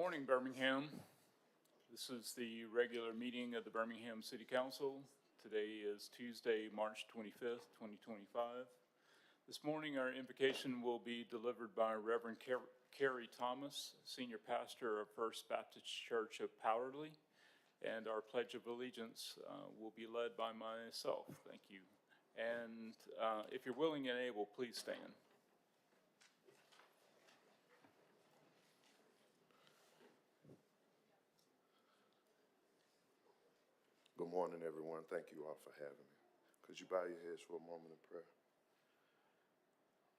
morning, Birmingham. This is the regular meeting of the Birmingham City Council. Today is Tuesday, March 25th, 2025. This morning, our invocation will be delivered by Reverend Carrie Thomas, Senior Pastor of First Baptist Church of Powerley, and our Pledge of Allegiance will be led by myself. Thank you. And if you're willing and able, please stand. Good morning, everyone. Thank you all for having me. Could you bow your heads for a moment of prayer?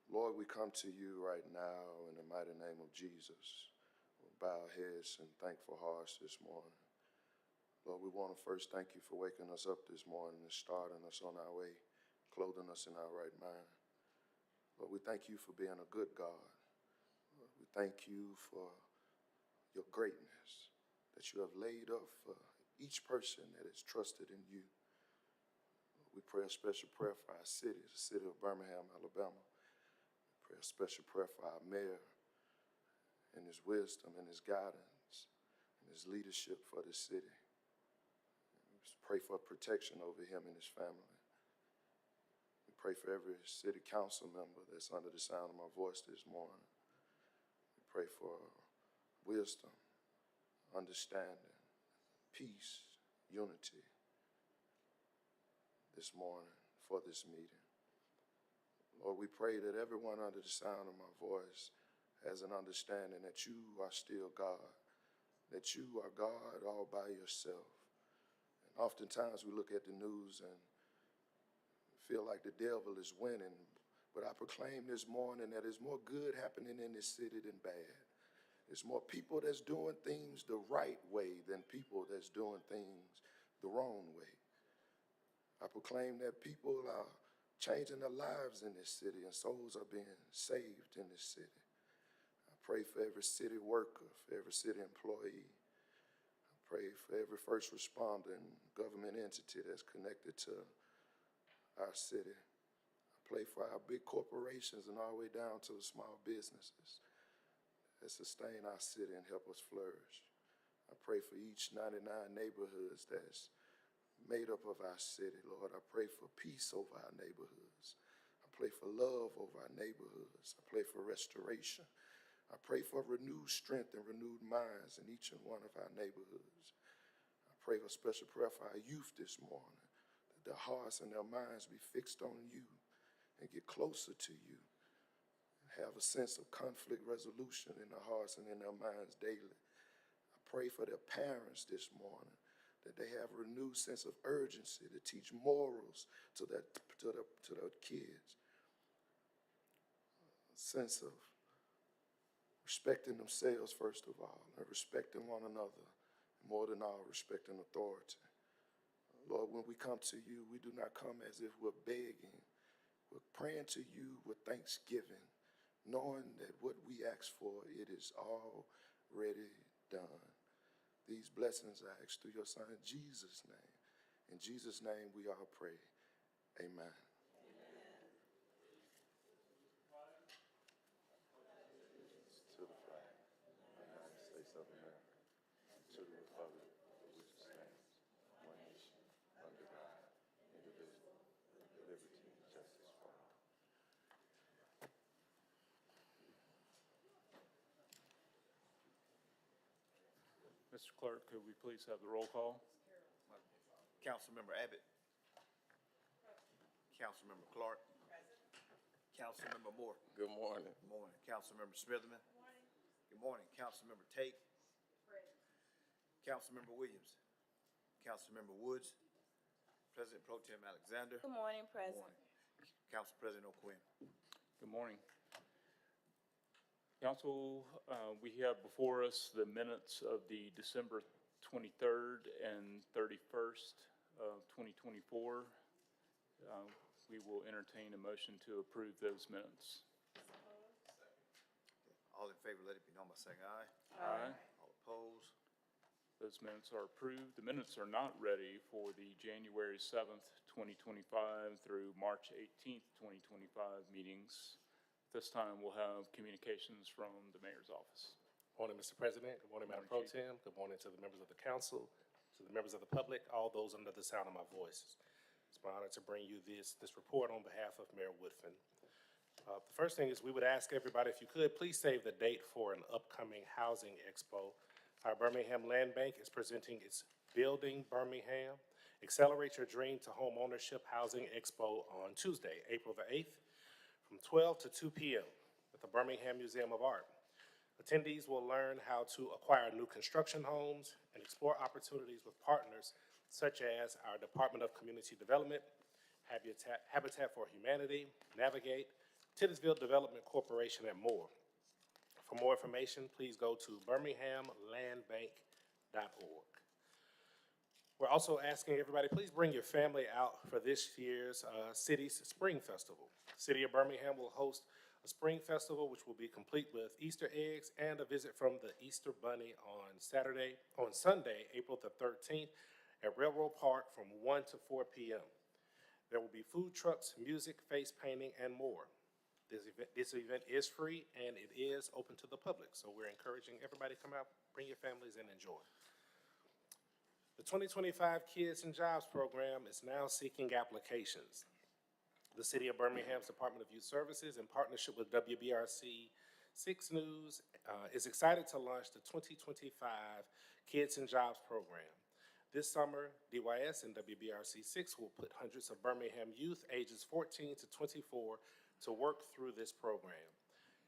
Lord, we come to you right now in the mighty name of Jesus. We'll bow our heads and thankful hearts this morning. Lord, we want to first thank you for waking us up this morning and starting us on our way, clothing us in our right mind. Lord, we thank you for being a good God. Lord, we thank you for your greatness that you have laid up for each person that is trusted in you. We pray a special prayer for our city, the city of Birmingham, Alabama. We pray a special prayer for our mayor and his wisdom and his guidance and his leadership for the city. We pray for protection over him and his family. We pray for every city council member that's under the sound of my voice this morning. We pray for wisdom, understanding, peace, unity this morning for this meeting. Lord, we pray that everyone under the sound of my voice has an understanding that you are still God, that you are God all by yourself. And oftentimes we look at the news and feel like the devil is winning, but I proclaim this morning that there's more good happening in this city than bad. There's more people that's doing things the right way than people that's doing things the wrong way. I proclaim that people are changing their lives in this city and souls are being saved in this city. I pray for every city worker, for every city employee. I pray for every first responder and government entity that's connected to our city. I pray for our big corporations and all the way down to the small businesses that sustain our city and help us flourish. I pray for each 99 neighborhoods that's made up of our city, Lord. I pray for peace over our neighborhoods. I pray for love over our neighborhoods. I pray for restoration. I pray for renewed strength and renewed minds in each and one of our neighborhoods. I pray for a special prayer for our youth this morning, that their hearts and their minds be fixed on you and get closer to you. Have a sense of conflict resolution in their hearts and in their minds daily. I pray for their parents this morning, that they have a renewed sense of urgency to teach morals to their kids. A sense of respecting themselves first of all, and respecting one another, and more than all, respecting authority. Lord, when we come to you, we do not come as if we're begging. We're praying to you with thanksgiving, knowing that what we ask for, it is already done. These blessings I ask through your Son, in Jesus' name. In Jesus' name we all pray. Amen. To the flag of the United States of America, to the republic for which it stands, one nation, under God, indivisible, with liberty and justice for all. Mr. Clerk, could we please have the roll call? Councilmember Abbott. Councilmember Clark. Councilmember Moore. Good morning. Good morning. Councilmember Smitherman. Good morning. Councilmember Tate. Councilmember Williams. Councilmember Woods. President Pro Tem Alexander. Good morning, Good President. morning. Council President O'Quinn. Good morning. Council, we have before us the minutes of the December 23rd and 31st of 2024. We will entertain a motion to approve those minutes. All in favor, let it be known by saying aye. Aye. All opposed. Those minutes are approved. The minutes are not ready for the January 7th, 2025 through March 18th, 2025 meetings. This time we'll have communications from the mayor's office. Morning, Mr. President. Good morning, Madam Pro Tem. Good morning to the members of the council, to the members of the public, all those under the sound of my voice. It's my honor to bring you this report on behalf of Mayor Woodfin. The first thing is we would ask everybody, if you could, please save the date for an upcoming housing expo. Our Birmingham Land Bank is presenting its Building Birmingham, Accelerate Your Dream to Home Ownership Housing Expo on Tuesday, April the 8th, from 12 to 2 p.m. at the Birmingham Museum of Art. Attendees will learn how to acquire new construction homes and explore opportunities with partners such as our Department of Community Development, Habitat for Humanity, Navigate, Titusville Development Corporation, and more. For more information, please go to birminghamlandbank.org. We're also asking everybody, please bring your family out for this year's city's Spring Festival. The City of Birmingham will host a Spring Festival, which will be complete with Easter eggs and a visit from the Easter Bunny on Sunday, April the 13th at Railroad Park from 1 to 4 p.m. There will be food trucks, music, face painting, and more. This event is free and it is open to the public, so we're encouraging everybody to come out, bring your families, and enjoy. The 2025 Kids and Jobs Program is now seeking applications. The City of Birmingham's Department of Youth Services, in partnership with WBRC 6 News, is excited to launch the 2025 Kids and Jobs Program. This summer, DYS and WBRC 6 will put hundreds of Birmingham youth ages 14 to 24 to work through this program.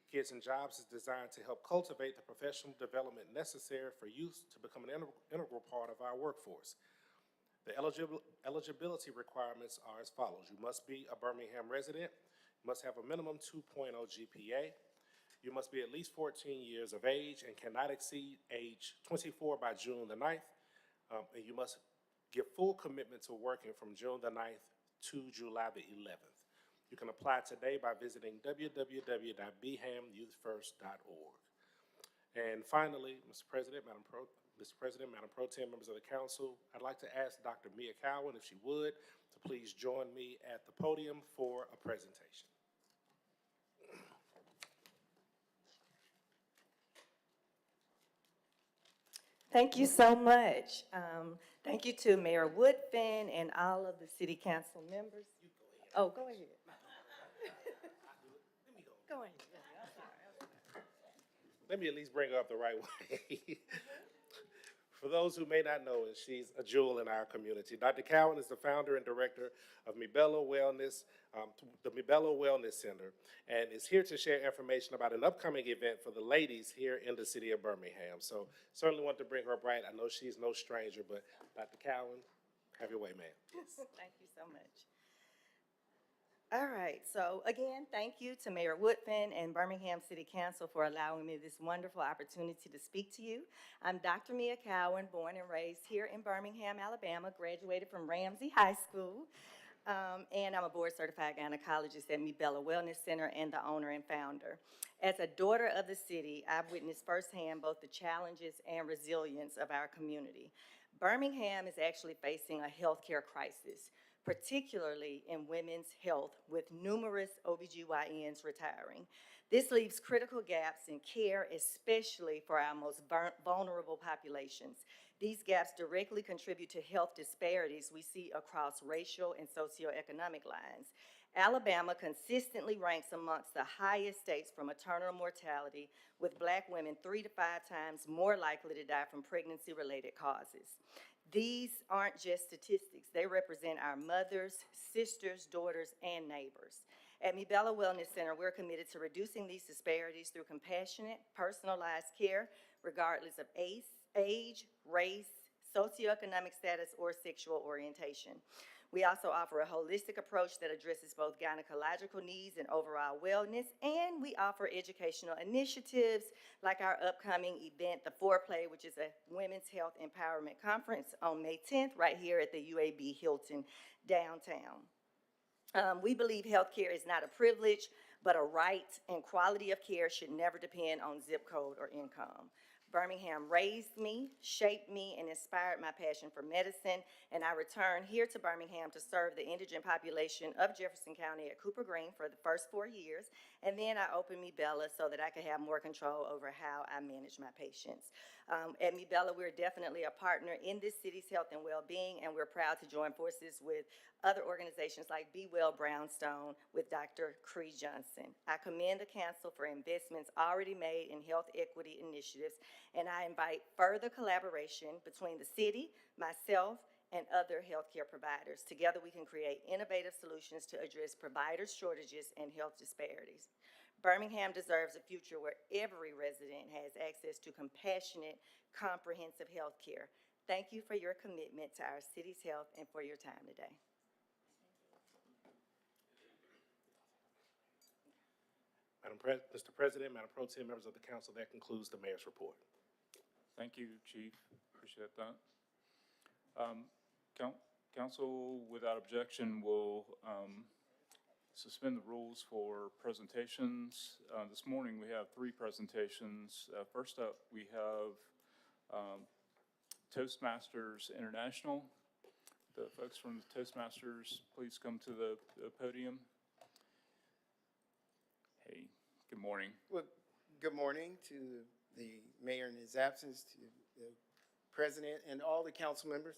Kids and Jobs is designed to help cultivate the professional development necessary for youth to become an integral part of our workforce. The eligibility requirements are as follows. You must be a Birmingham resident, you must have a minimum 2.0 GPA, you must be at least 14 years of age and cannot exceed age 24 by June the 9th, and you must give full commitment to working from June the 9th to July the 11th. You can apply today by visiting www.bhamyouthfirst.org. And finally, Mr. President, Madam Pro Tem, members of the council, I'd like to ask Dr. Mia Cowan, if she would, to please join me at the podium for a presentation. Thank you so much. Thank you to Mayor Woodfin and all of the city council members. Oh, go ahead. Go ahead. Let me at least bring her up the right way. For those who may not know, she's a jewel in our community. Dr. Cowan is the founder and director of Mibello Wellness, the Mibello Wellness Center, and is here to share information about an upcoming event for the ladies here in the city of Birmingham. So certainly want to bring her up right. I know she's no stranger, but Dr. Cowan, have your way, ma'am. Yes. Thank you so much. All right, so again, thank you to Mayor Woodfin and Birmingham City Council for allowing me this wonderful opportunity to speak to you. I'm Dr. Mia Cowan, born and raised here in Birmingham, Alabama, graduated from Ramsey High School, and I'm a board-certified gynecologist at Mibello Wellness Center and the owner and founder. As a daughter of the city, I've witnessed firsthand both the challenges and resilience of our community. Birmingham is actually facing a healthcare crisis, particularly in women's health, with numerous OBGYNs retiring. This leaves critical gaps in care, especially for our most vulnerable populations. These gaps directly contribute to health disparities we see across racial and socioeconomic lines. Alabama consistently ranks amongst the highest states for maternal mortality, with Black women 3 to 5 times more likely to die from pregnancy-related causes. These aren't just statistics. They represent our mothers, sisters, daughters, and neighbors. At Mibello Wellness Center, we're committed to reducing these disparities through compassionate, personalized care, regardless of age, race, socioeconomic status, or sexual orientation. We also offer a holistic approach that addresses both gynecological needs and overall wellness, and we offer educational initiatives like our upcoming event, The Foreplay, which is a Women's Health Empowerment Conference on May 10th, right here at the UAB Hilton downtown. We believe healthcare is not a privilege, but a right, and quality of care should never depend on zip code or income. Birmingham raised me, shaped me, and inspired my passion for medicine, and I returned here to Birmingham to serve the indigent population of Jefferson County at Cooper Green for the first 4 years, and then I opened Me Bella so that I could have more control over how I manage my patients. At Me Bella, we're definitely a partner in this city's health and well-being, and we're proud to join forces with other organizations like Be Well Brownstone with Dr. Cree Johnson. I commend the council for investments already made in health equity initiatives, and I invite further collaboration between the city, myself, and other healthcare providers. Together, we can create innovative solutions to address provider shortages and health disparities. Birmingham deserves a future where every resident has access to compassionate, comprehensive health care. Thank you for your commitment to our city's health and for your time today. Mr. President, Madam Pro Tem, members of the council, that concludes the mayor's report. Thank you, Chief. Appreciate that. Council, without objection, will suspend the rules for presentations. This morning, we have 3 presentations. First up, we have Toastmasters International. The folks from the Toastmasters, please come to the podium. Hey, good morning. Well, good morning to the mayor in his absence, to the president, and all the council members.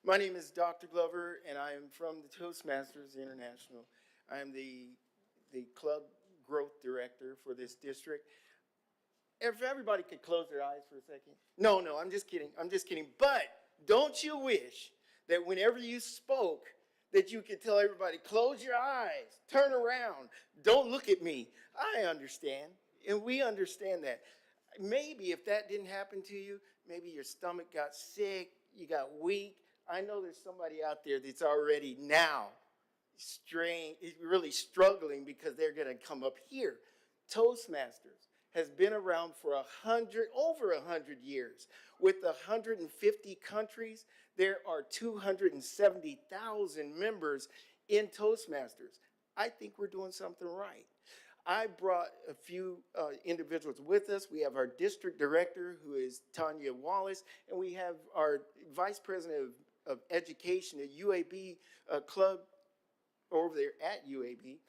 My name is Dr. Glover, and I am from the Toastmasters International. I am the club growth director for this district. If everybody could close their eyes for a second. No, I'm just kidding. I'm just kidding. But don't you wish that whenever you spoke, that you could tell everybody, close your eyes, turn around, don't look at me. I understand, and we understand that. Maybe if that didn't happen to you, maybe your stomach got sick, you got weak. I know there's somebody out there that's already now really struggling because they're gonna come up here. Toastmasters has been around for over 100 years. With 150 countries, there are 270,000 members in Toastmasters. I think we're doing something right. I brought a few individuals with us. We have our district director, who is Tanya Wallace, and we have our vice president of education at UAB club over there at UAB,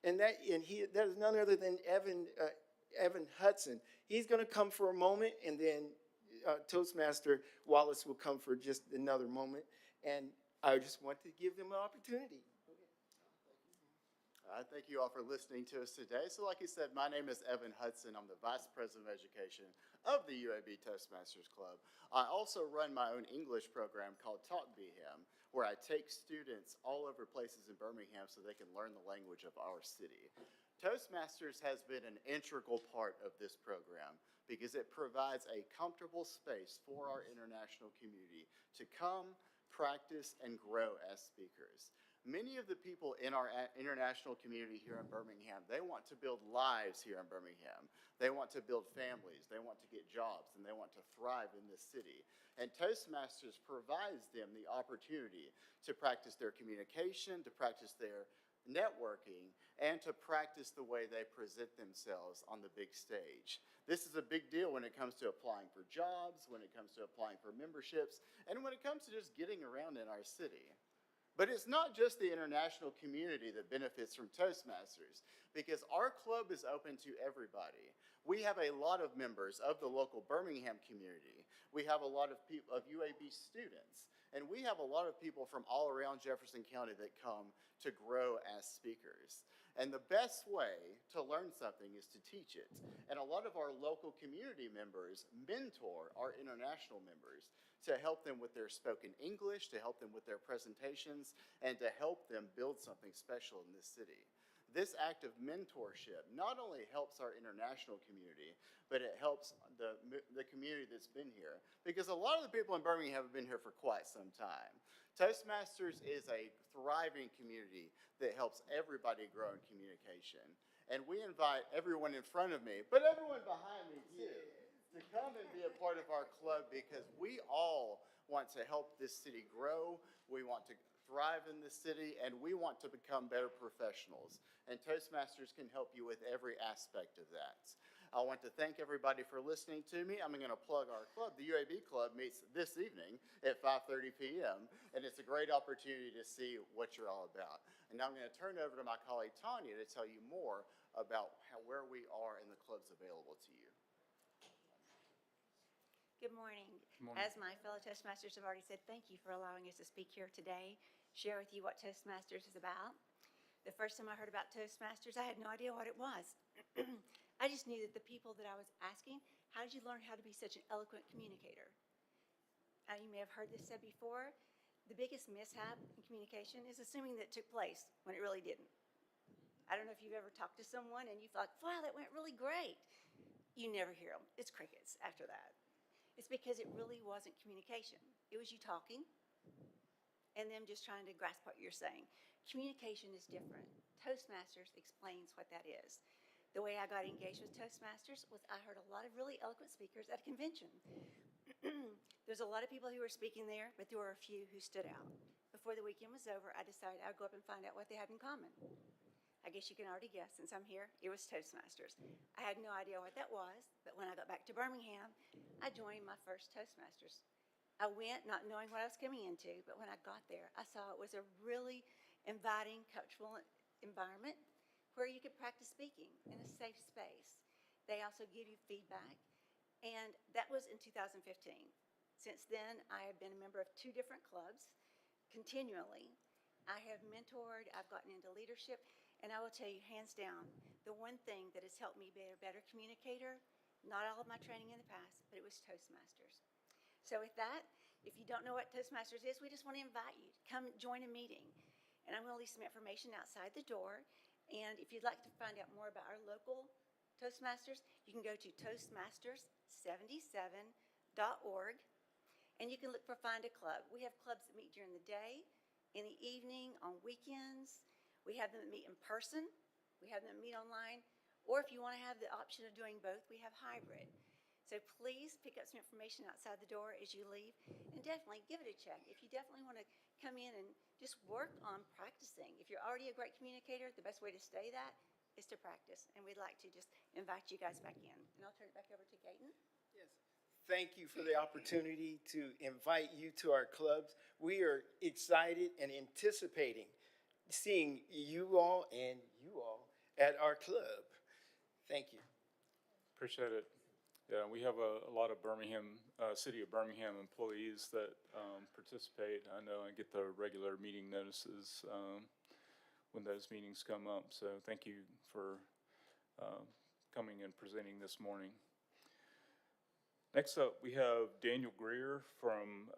and that is none other than Evan Hudson. He's going to come for a moment, and then Toastmaster Wallace will come for just another moment, and I just want to give them an opportunity. Thank you all for listening to us today. So like you said, my name is Evan Hudson. I'm the Vice President of Education of the UAB Toastmasters Club. I also run my own English program called Talk Birmingham, where I take students all over places in Birmingham so they can learn the language of our city. Toastmasters has been an integral part of this program because it provides a comfortable space for our international community to come, practice, and grow as speakers. Many of the people in our international community here in Birmingham, they want to build lives here in Birmingham. They want to build families, they want to get jobs, and they want to thrive in this city. And Toastmasters provides them the opportunity to practice their communication, to practice their networking, and to practice the way they present themselves on the big stage. This is a big deal when it comes to applying for jobs, when it comes to applying for memberships, and when it comes to just getting around in our city. But it's not just the international community that benefits from Toastmasters, because our club is open to everybody. We have a lot of members of the local Birmingham community. We have a lot of people, of UAB students, and we have a lot of people from all around Jefferson County that come to grow as speakers. And the best way to learn something is to teach it. And a lot of our local community members mentor our international members to help them with their spoken English, to help them with their presentations, and to help them build something special in this city. This act of mentorship not only helps our international community, but it helps the community that's been here. Because a lot of the people in Birmingham have been here for quite some time. Toastmasters is a thriving community that helps everybody grow in communication. And we invite everyone in front of me, but everyone behind me too, to come and be a part of our club, because we all want to help this city grow. We want to thrive in this city, and we want to become better professionals. And Toastmasters can help you with every aspect of that. I want to thank everybody for listening to me. I'm going to plug our club. The UAB Club meets this evening at 5:30 p.m., and it's a great opportunity to see what you're all about. And now I'm going to turn it over to my colleague Tanya to tell you more about where we are and the clubs available to you. Good morning. morning. As my fellow Toastmasters have already said, thank you for allowing us to speak here today, share with you what Toastmasters is about. The first time I heard about Toastmasters, I had no idea what it was. I just knew that the people that I was asking, how did you learn how to be such an eloquent communicator? You may have heard this said before, the biggest mishap in communication is assuming that it took place when it really didn't. I don't know if you've ever talked to someone and you thought, wow, that went really great. You never hear them. It's crickets after that. It's because it really wasn't communication. It was you talking and them just trying to grasp what you're saying. Communication is different. Toastmasters explains what that is. The way I got engaged with Toastmasters was I heard a lot of really eloquent speakers at a convention. There's a lot of people who were speaking there, but there were a few who stood out. Before the weekend was over, I decided I'd go up and find out what they had in common. I guess you can already guess, since I'm here, it was Toastmasters. I had no idea what that was, but when I got back to Birmingham, I joined my first Toastmasters. I went not knowing what I was coming into, but when I got there, I saw it was a really inviting cultural environment where you could practice speaking in a safe space. They also give you feedback, and that was in 2015. Since then, I have been a member of 2 different clubs continually. I have mentored, I've gotten into leadership, and I will tell you, hands down, the one thing that has helped me be a better communicator, not all of my training in the past, but it was Toastmasters. So with that, if you don't know what Toastmasters is, we just want to invite you to come join a meeting. And I'm going to leave some information outside the door. And if you'd like to find out more about our local Toastmasters, you can go to toastmasters77.org, and you can look for Find a Club. We have clubs that meet during the day, in the evening, on weekends. We have them meet in person, we have them meet online, or if you want to have the option of doing both, we have hybrid. So please pick up some information outside the door as you leave, and definitely give it a check. If you definitely want to come in and just work on practicing. If you're already a great communicator, the best way to stay that is to practice, and we'd like to just invite you guys back in. And I'll turn it back over to Gaten. Yes. Thank you for the opportunity to invite you to our clubs. We are excited and anticipating seeing you all at our club. Thank you. Appreciate it. Yeah, we have a lot of Birmingham, City of Birmingham employees that participate. I know I get the regular meeting notices when those meetings come up. So thank you for coming and presenting this morning. Next up, we have Daniel Greer from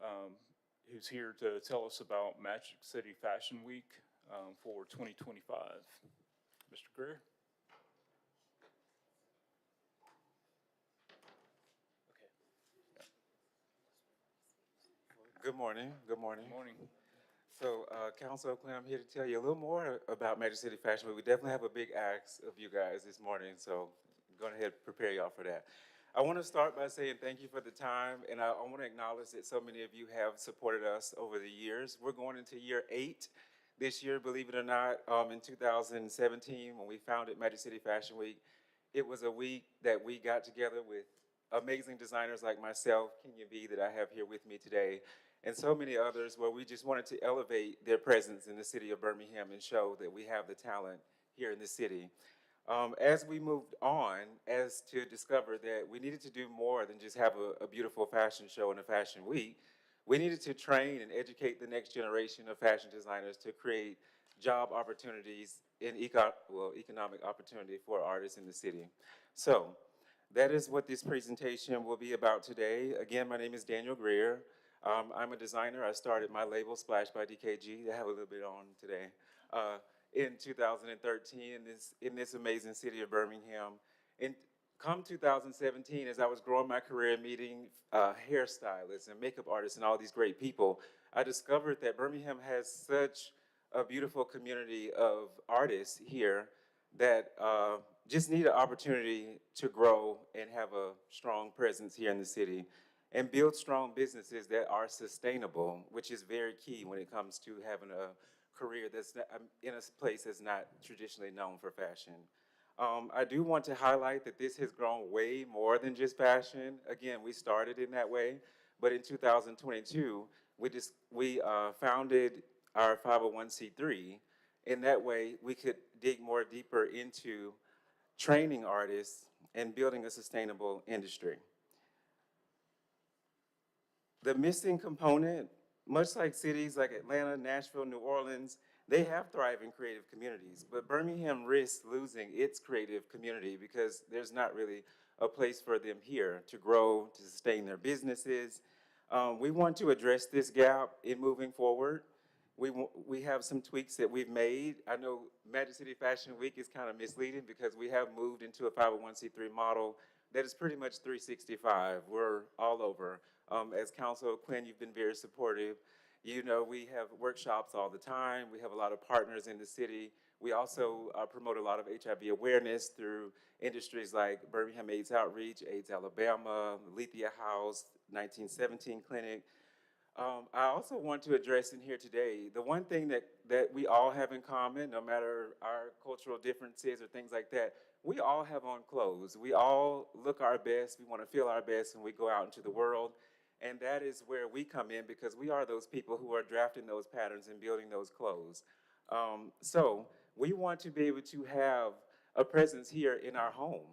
who's here to tell us about Magic City Fashion Week for 2025. Mr. Greer? Good morning. Good morning. Good morning. So, Council Oakland, I'm here to tell you a little more about Magic City Fashion Week. We definitely have a big ask of you guys this morning, so go ahead and prepare y'all for that. I want to start by saying thank you for the time, and I want to acknowledge that so many of you have supported us over the years. We're going into year 8 this year, believe it or not. In 2017, when we founded Magic City Fashion Week, it was a week that we got together with amazing designers like myself, Kenya B, that I have here with me today, and so many others, where we just wanted to elevate their presence in the city of Birmingham and show that we have the talent here in the city. As we moved on, as to discover that we needed to do more than just have a beautiful fashion show and a fashion week, we needed to train and educate the next generation of fashion designers to create job opportunities and economic opportunity for artists in the city. So that is what this presentation will be about today. Again, my name is Daniel Greer. I'm a designer. I started my label, Splash by DKG. I have a little bit on today. In 2013, in this amazing city of Birmingham. And come 2017, as I was growing my career, meeting hairstylists and makeup artists and all these great people, I discovered that Birmingham has such a beautiful community of artists here that just need an opportunity to grow and have a strong presence here in the city and build strong businesses that are sustainable, which is very key when it comes to having a career that's not, in a place that's not traditionally known for fashion. I do want to highlight that this has grown way more than just fashion. Again, we started in that way, but in 2022, we founded our 501c3. In that way, we could dig more deeper into training artists and building a sustainable industry. The missing component, much like cities like Atlanta, Nashville, New Orleans, they have thriving creative communities, but Birmingham risks losing its creative community because there's not really a place for them here to grow, to sustain their businesses. We want to address this gap in moving forward. We have some tweaks that we've made. I know Magic City Fashion Week is kind of misleading because we have moved into a 501c3 model that is pretty much 365. We're all over. As Council Quinn, you've been very supportive. You know, we have workshops all the time. We have a lot of partners in the city. We also promote a lot of HIV awareness through industries like Birmingham AIDS Outreach, AIDS Alabama, Lethea House, 1917 Clinic. I also want to address in here today, the one thing that we all have in common, no matter our cultural differences or things like that, we all have on clothes. We all look our best. We want to feel our best when we go out into the world. And that is where we come in because we are those people who are drafting those patterns and building those clothes. So we want to be able to have a presence here in our home,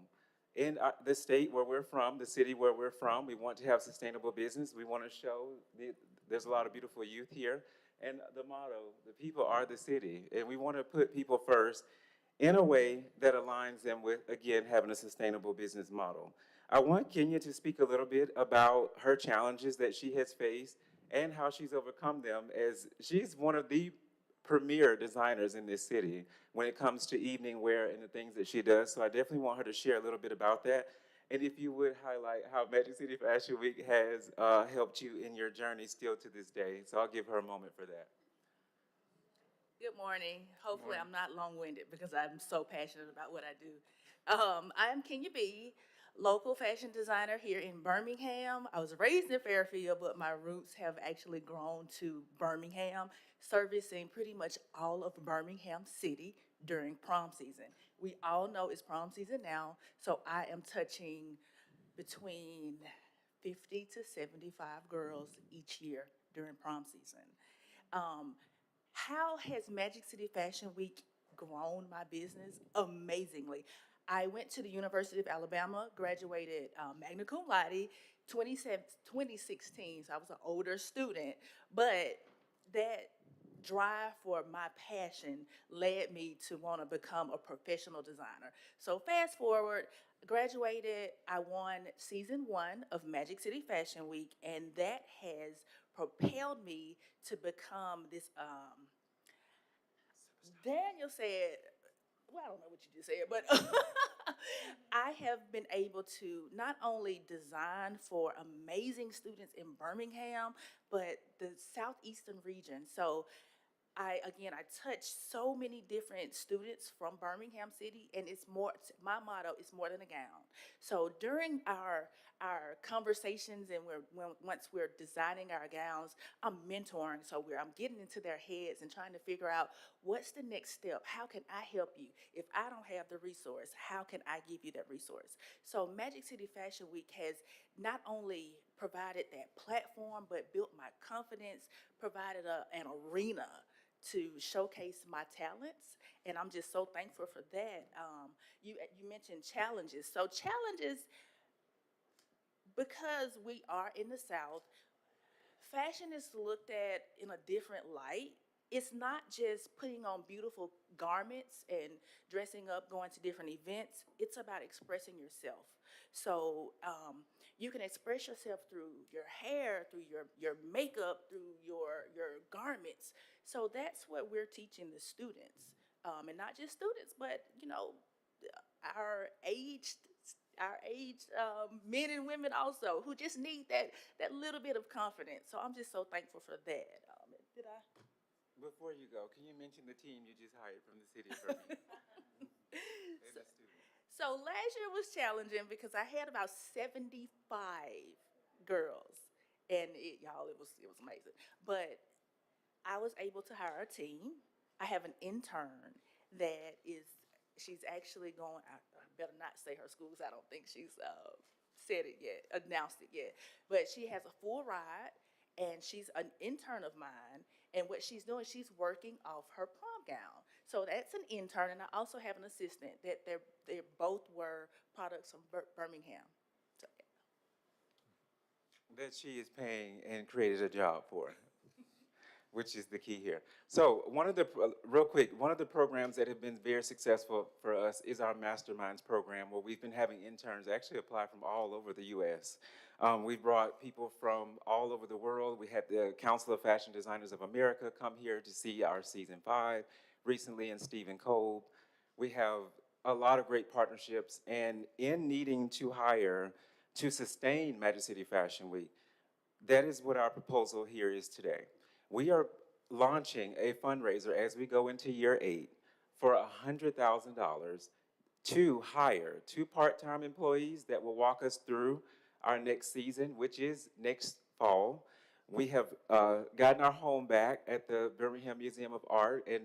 in the state where we're from, the city where we're from. We want to have sustainable business. We want to show there's a lot of beautiful youth here. And the motto, the people are the city. And we want to put people first in a way that aligns them with, again, having a sustainable business model. I want Kenya to speak a little bit about her challenges that she has faced and how she's overcome them, as she's one of the premier designers in this city when it comes to evening wear and the things that she does. So I definitely want her to share a little bit about that. And if you would highlight how Magic City Fashion Week has helped you in your journey still to this day. So I'll give her a moment for that. Good morning. Hopefully I'm not long-winded because I'm so passionate about what I do. I'm Kenya B., local fashion designer here in Birmingham. I was raised in Fairfield, but my roots have actually grown to Birmingham, servicing pretty much all of Birmingham City during prom season. We all know it's prom season now, so I am touching between 50 to 75 girls each year during prom season. How has Magic City Fashion Week grown my business? Amazingly. I went to the University of Alabama, graduated magna cum laude, 2016, so I was an older student, but that drive for my passion led me to want to become a professional designer. So fast forward, graduated, I won season 1 of Magic City Fashion Week, and that has propelled me to become this, Daniel said, well, I don't know what you just said, but I have been able to not only design for amazing students in Birmingham, but the southeastern region. So I touch so many different students from Birmingham City, and it's more, my motto is more than a gown. So during our conversations and once we're designing our gowns, I'm mentoring, so I'm getting into their heads and trying to figure out what's the next step. How can I help you? If I don't have the resource, how can I give you that resource? So Magic City Fashion Week has not only provided that platform, but built my confidence, provided an arena to showcase my talents, and I'm just so thankful for that. You mentioned challenges. So challenges, because we are in the South, fashion is looked at in a different light. It's not just putting on beautiful garments and dressing up, going to different events. It's about expressing yourself. So you can express yourself through your hair, through your makeup, through your garments. So that's what we're teaching the students. And not just students, but, you know, our aged men and women also, who just need that little bit of confidence. So I'm just so thankful for that. Did I? Before you go, can you mention the team you just hired from the city of Birmingham? So last year was challenging because I had about 75 girls, and it was amazing. But I was able to hire a team. I have an intern that she's actually going, I better not say her school, because I don't think she's said it yet, announced it yet. But she has a full ride, and she's an intern of mine. And what she's doing, she's working off her prom gown. So that's an intern, and I also have an assistant that they both were products from Birmingham. So, That she is paying and created a job for, which is the key here. So real quick, one of the programs that have been very successful for us is our Masterminds program, where we've been having interns actually apply from all over the U.S. We've brought people from all over the world. We had the Council of Fashion Designers of America come here to see our season 5 recently, and Stephen Kolb. We have a lot of great partnerships, and in needing to hire to sustain Magic City Fashion Week, that is what our proposal here is today. We are launching a fundraiser as we go into year 8 for $100,000 to hire 2 part-time employees that will walk us through our next season, which is next fall. We have gotten our home back at the Birmingham Museum of Art, and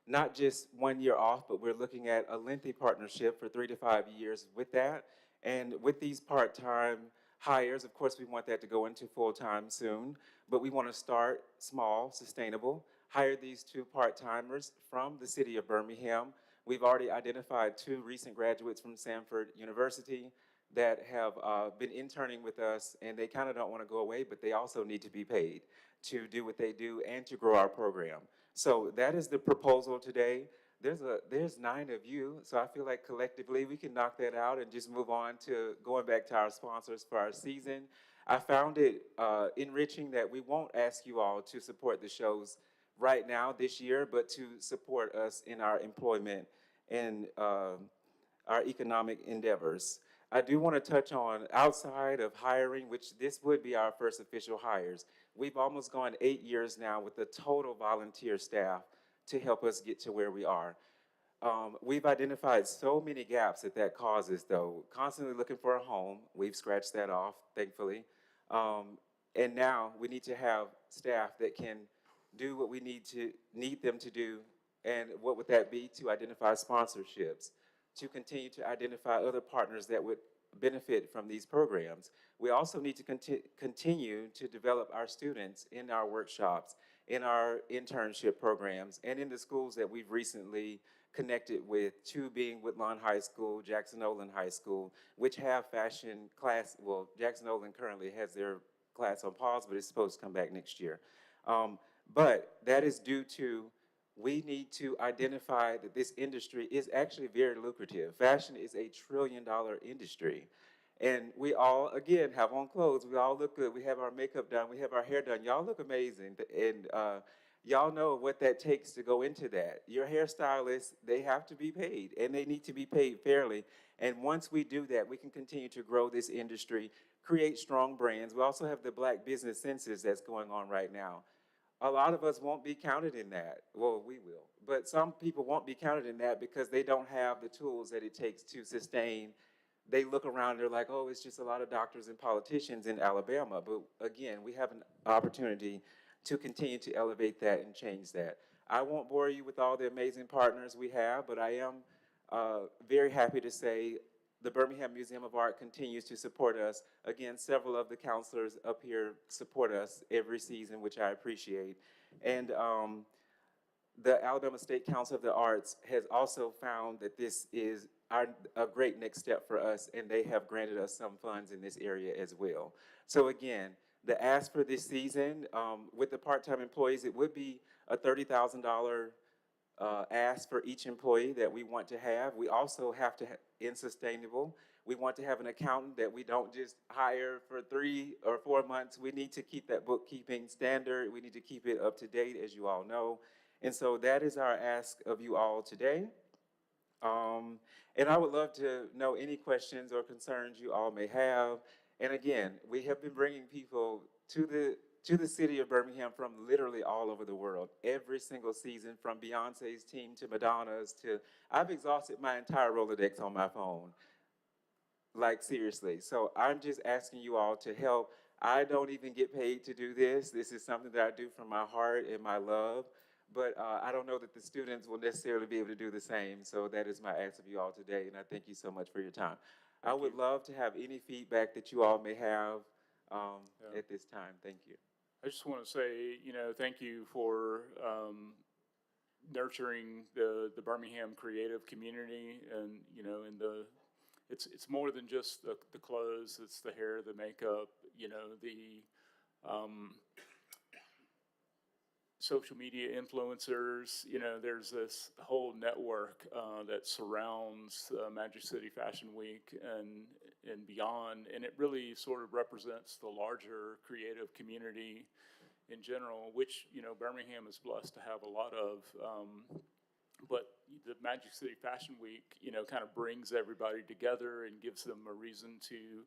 not just 1 year off, but we're looking at a lengthy partnership for 3 to 5 years with that. And with these part-time hires, of course, we want that to go into full-time soon, but we want to start small, sustainable, hire these 2 part-timers from the city of Birmingham. We've already identified 2 recent graduates from Samford University that have been interning with us, and they kind of don't want to go away, but they also need to be paid to do what they do and to grow our program. So that is the proposal today. There's 9 of you, so I feel like collectively we can knock that out and just move on to going back to our sponsors for our season. I found it enriching that we won't ask you all to support the shows right now this year, but to support us in our employment and our economic endeavors. I do want to touch on, outside of hiring, which this would be our first official hires, we've almost gone 8 years now with the total volunteer staff to help us get to where we are. We've identified so many gaps that causes, though. Constantly looking for a home, we've scratched that off, thankfully. And now we need to have staff that can do what we need them to do. And what would that be? To identify sponsorships, to continue to identify other partners that would benefit from these programs. We also need to continue to develop our students in our workshops, in our internship programs, and in the schools that we've recently connected with, 2 being Woodlawn High School, Jackson Nolan High School, which have fashion class. Well, Jackson Nolan currently has their class on pause, but it's supposed to come back next year. But that is due to, we need to identify that this industry is actually very lucrative. Fashion is a $1 trillion industry. And we all, again, have on clothes. We all look good. We have our makeup done. We have our hair done. Y'all look amazing. And y'all know what that takes to go into that. Your hairstylists, they have to be paid, and they need to be paid fairly. And once we do that, we can continue to grow this industry, create strong brands. We also have the Black Business Census that's going on right now. A lot of us won't be counted in that. Well, we will. But some people won't be counted in that because they don't have the tools that it takes to sustain. They look around, they're like, oh, it's just a lot of doctors and politicians in Alabama. But again, we have an opportunity to continue to elevate that and change that. I won't bore you with all the amazing partners we have, but I am very happy to say the Birmingham Museum of Art continues to support us. Again, several of the counselors up here support us every season, which I appreciate. And the Alabama State Council of the Arts has also found that this is a great next step for us, and they have granted us some funds in this area as well. So again, the ask for this season, with the part-time employees, it would be a $30,000 ask for each employee that we want to have. We also have to, in sustainable, we want to have an accountant that we don't just hire for 3 or 4 months. We need to keep that bookkeeping standard. We need to keep it up to date, as you all know. And so that is our ask of you all today. And I would love to know any questions or concerns you all may have. And again, we have been bringing people to the city of Birmingham from literally all over the world, every single season, from Beyonce's team to Madonna's to, I've exhausted my entire Rolodex on my phone. Like, seriously. So I'm just asking you all to help. I don't even get paid to do this. This is something that I do from my heart and my love. but I don't know that the students will necessarily be able to do the same. So that is my ask of you all today, and I thank you so much for your time. I would love to have any feedback that you all may have at this time. Thank you. I just want to say, thank you for nurturing the Birmingham creative community, and it's more than just the clothes, it's the hair, the makeup, the social media influencers. There's this whole network that surrounds Magic City Fashion Week and beyond, and it really sort of represents the larger creative community in general, which Birmingham is blessed to have a lot of. But the Magic City Fashion Week, kind of brings everybody together and gives them a reason to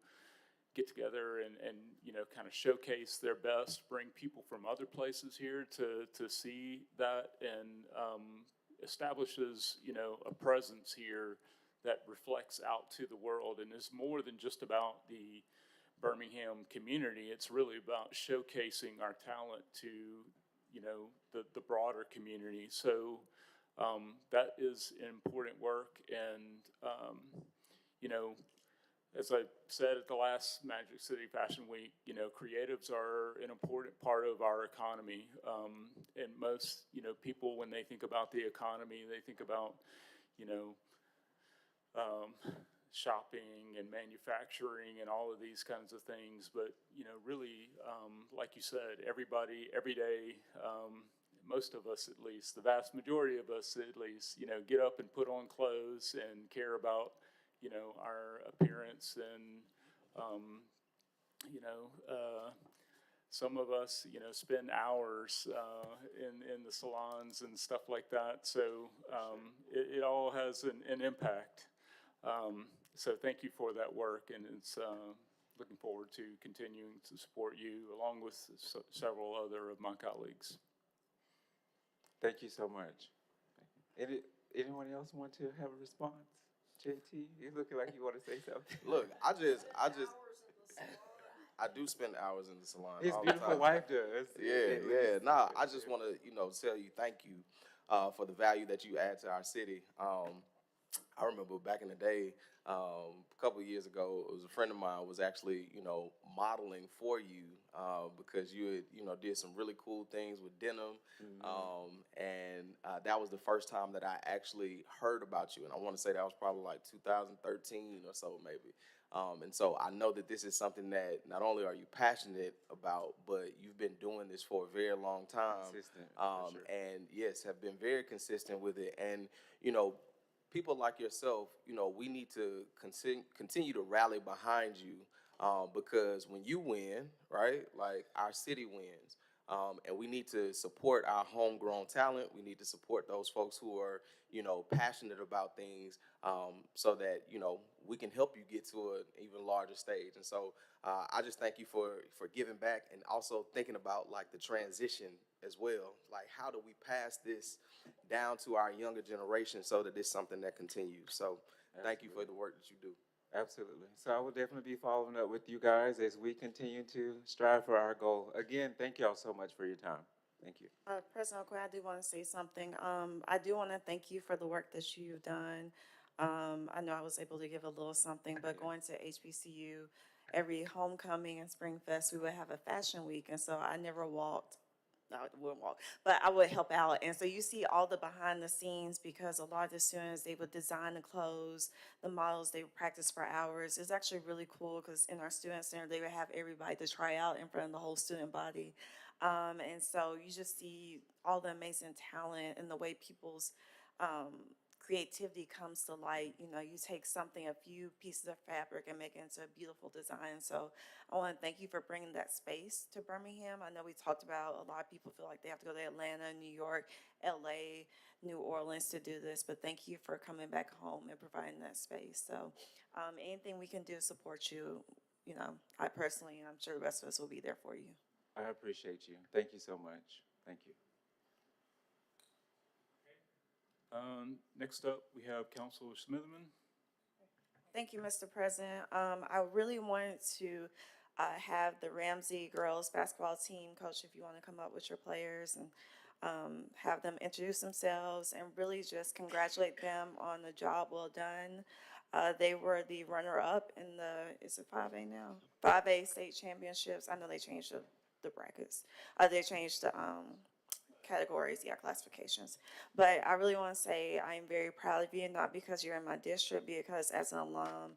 get together and kind of showcase their best, bring people from other places here to see that, and establishes, a presence here that reflects out to the world and is more than just about the Birmingham community. It's really about showcasing our talent to, the broader community. So that is important work, and as I said at the last Magic City Fashion Week, creatives are an important part of our economy. And most, people, when they think about the economy, they think about, shopping and manufacturing and all of these kinds of things. But, really, like you said, everybody, every day, most of us at least, the vast majority of us at least, get up and put on clothes and care about, our appearance, and, some of us, spend hours in the salons and stuff like that. So it all has an impact. So thank you for that work, and it's looking forward to continuing to support you along with several other of my colleagues. Thank you so much. Anyone else want to have a response? JT, you're looking like you want to say something. Look, I do spend hours in the salon. His all the beautiful time. wife does. Yeah. Nah, I just want to, tell you thank you for the value that you add to our city. I remember back in the day, a couple of years ago, it was a friend of mine was actually, modeling for you because you had, did some really cool things with denim. And that was the first time that I actually heard about you. And I want to say that was probably like 2013 or so, maybe. And so I know that this is something that not only are you passionate about, but you've been doing this for a very long time. Consistent, for sure. And yes, have been very consistent with it. And, people like yourself, we need to continue to rally behind you because when you win, right, like our city wins. And we need to support our homegrown talent. We need to support those folks who are, passionate about things so that, we can help you get to an even larger stage. And so I just thank you for giving back and also thinking about like the transition as well. Like, how do we pass this down to our younger generation so that it's something that continues? So thank you for the work that you do. Absolutely. So I will definitely be following up with you guys as we continue to strive for our goal. Again, thank you all so much for your time. Thank you. President Okoye, I do want to say something. I do want to thank you for the work that you've done. I know I was able to give a little something, but going to HBCU, every homecoming and Spring Fest, we would have a fashion week. And so I never walked. No, I wouldn't walk, but I would help out. And so you see all the behind the scenes because a lot of the students, they would design the clothes, the models, they would practice for hours. It's actually really cool because in our student center, they would have everybody to try out in front of the whole student body. And so you just see all the amazing talent and the way people's creativity comes to light. You take something, a few pieces of fabric, and make it into a beautiful design. So I want to thank you for bringing that space to Birmingham. I know we talked about a lot of people feel like they have to go to Atlanta, New York, LA, New Orleans to do this, but thank you for coming back home and providing that space. So anything we can do to support you, I personally, and I'm sure the rest of us will be there for you. I appreciate you. Thank you so much. Thank you. Next up, we have Councilor Smitherman. Thank you, Mr. President. I really wanted to have the Ramsey girls basketball team, Coach, if you want to come up with your players. And have them introduce themselves and really just congratulate them on the job well done. They were the runner-up in the, is it 5A now? 5A state championships. I know they changed the brackets. They changed the, categories, yeah, classifications. But I really want to say I am very proud of you, not because you're in my district, because as an alum.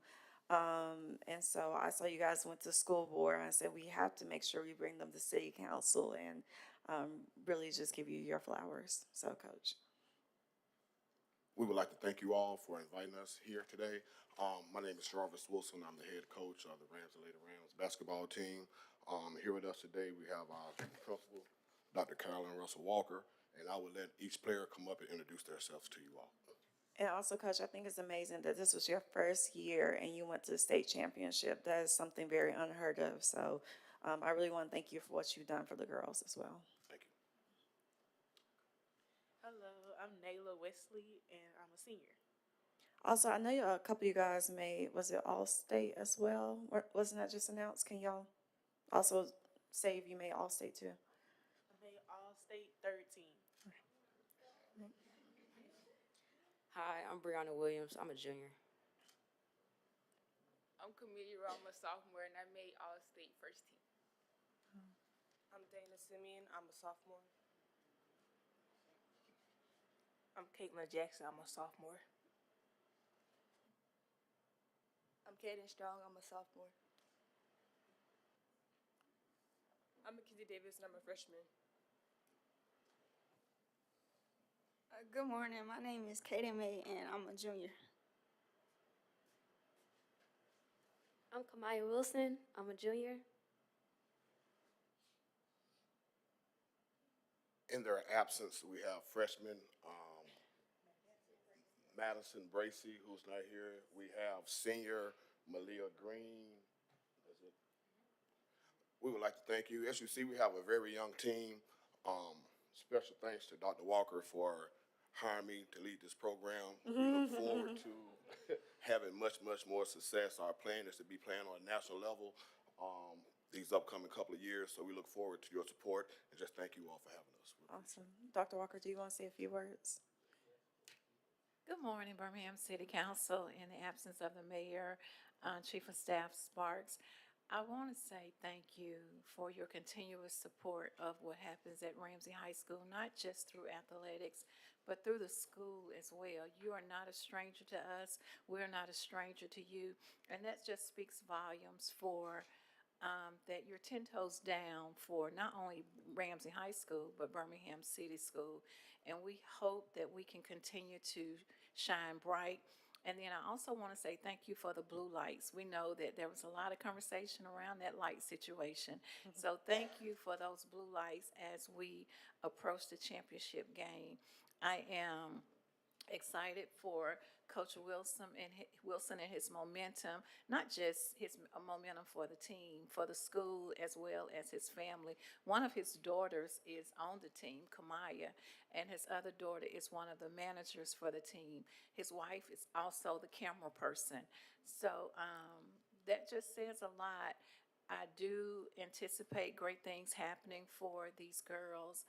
And so I saw you guys went to school board, and I said, we have to make sure we bring them to city council and really just give you your flowers. So, Coach. We would like to thank you all for inviting us here today. My name is Jarvis Wilson. I'm the head coach of the Ramsey Lady Rams basketball team. Here with us today, we have our principal, Dr. Carolyn Russell Walker, and I will let each player come up and introduce themselves to you all. And also, Coach, I think it's amazing that this was your first year and you went to the state championship. That is something very unheard of. So I really want to thank you for what you've done for the girls as well. Thank you. Hello, I'm Nayla Wesley, and I'm a senior. Also, I know a couple of you guys made, was it All-State as well? Or wasn't that just announced? Can y'all also say if you made All-State too? I made All-State third team. Hi, I'm Brianna Williams. I'm a junior. I'm Camille I'm a sophomore, and I made All-State first team. I'm Dana Simeon. I'm a sophomore. I'm Caitlin Jackson. I'm a sophomore. I'm Kaden Strong. I'm a sophomore. I'm Mackenzie Davis, and I'm a freshman. Good morning. My name is Kaden May, and I'm a junior. I'm Kamaya Wilson. I'm a junior. In their absence, we have freshman Madison Bracy, who's not here. We have senior Malia Green. That's it. We would like to thank you. As you see, we have a very young team. Special thanks to Dr. Walker for hiring me to lead this program. We look forward to having much, much more success. Our plan is to be playing on a national level these upcoming couple of years. So we look forward to your support and just thank you all for having us. Awesome. Dr. Walker, do you want to say a few words? Good morning, Birmingham City Council. In the absence of the mayor, Chief of Staff Sparks, I want to say thank you for your continuous support of what happens at Ramsey High School, not just through athletics, but through the school as well. You are not a stranger to us. We're not a stranger to you. And that just speaks volumes for that you're 10 toes down for not only Ramsey High School, but Birmingham City School. And we hope that we can continue to shine bright. And then I also want to say thank you for the blue lights. We know that there was a lot of conversation around that light situation. So thank you for those blue lights as we approach the championship game. I am excited for Coach Wilson and his momentum, not just his momentum for the team, for the school, as well as his family. One of his daughters is on the team, Kamaya, and his other daughter is one of the managers for the team. His wife is also the camera person. So that just says a lot. I do anticipate great things happening for these girls,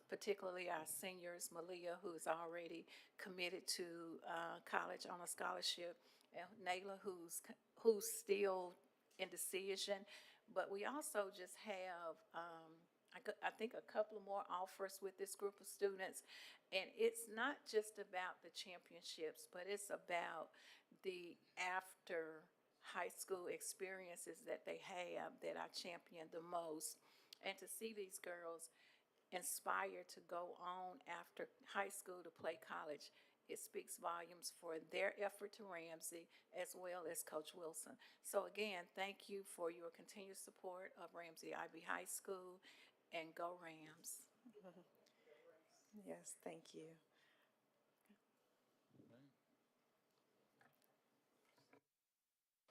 particularly our seniors, Malia, who is already committed to college on a scholarship, and Nayla, who's still in decision. But we also just have, I think, a couple of more offers with this group of students. And it's not just about the championships, but it's about the after high school experiences that they have that I champion the most. And to see these girls inspired to go on after high school to play college, it speaks volumes for their effort to Ramsey as well as Coach Wilson. So again, thank you for your continued support of Ramsey IB High School, and go Rams. Yes, thank you.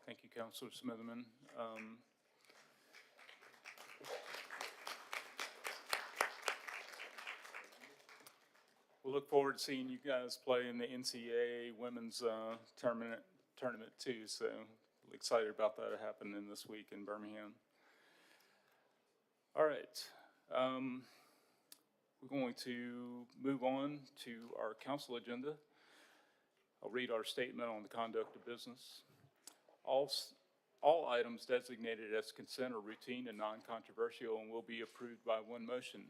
Thank you, Councilor Smitherman. We'll look forward to seeing you guys play in the NCAA women's tournament too. So excited about that happening this week in Birmingham. All right. We're going to move on to our council agenda. I'll read our statement on the conduct of business. All items designated as consent are routine and non-controversial and will be approved by one motion.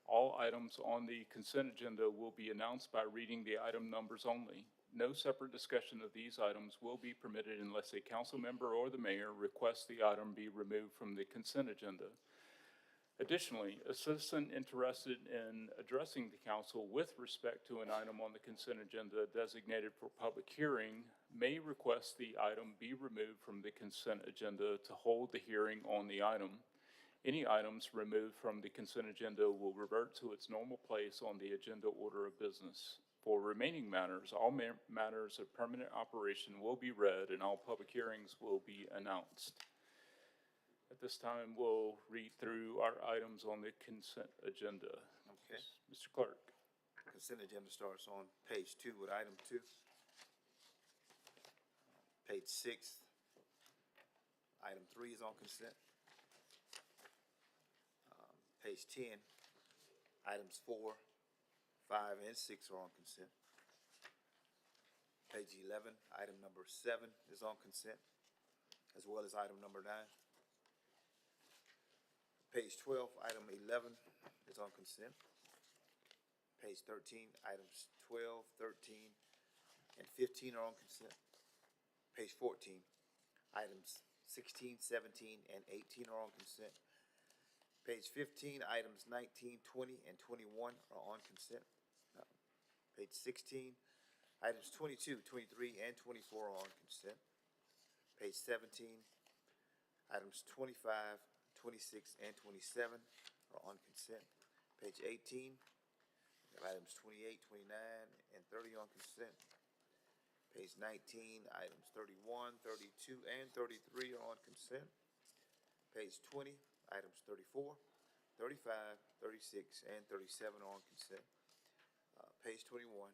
All items on the consent agenda will be announced by reading the item numbers only. No separate discussion of these items will be permitted unless a council member or the mayor requests the item be removed from the consent agenda. Additionally, a citizen interested in addressing the council with respect to an item on the consent agenda designated for public hearing may request the item be removed from the consent agenda to hold the hearing on the item. Any items removed from the consent agenda will revert to its normal place on the agenda order of business. For remaining matters, all matters of permanent operation will be read and all public hearings will be announced. At this time, we'll read through our items on the consent agenda. Okay. Mr. Clerk. Consent agenda starts on page 2 with item 2. Page 6, item 3 is on consent. Page 10, items 4, 5, and 6 are on consent. Page 11, item number 7 is on consent, as well as item number 9. Page 12, item 11 is on consent. Page 13, items 12, 13, and 15 are on consent. Page 14, items 16, 17, and 18 are on consent. Page 15, items 19, 20, and 21 are on consent. Page 16, items 22, 23, and 24 are on consent. Page 17, items 25, 26, and 27 are on consent. Page 18, items 28, 29, and 30 on consent. Page 19, items 31, 32, and 33 are on consent. Page 20, items 34, 35, 36, and 37 are on consent. Page 21,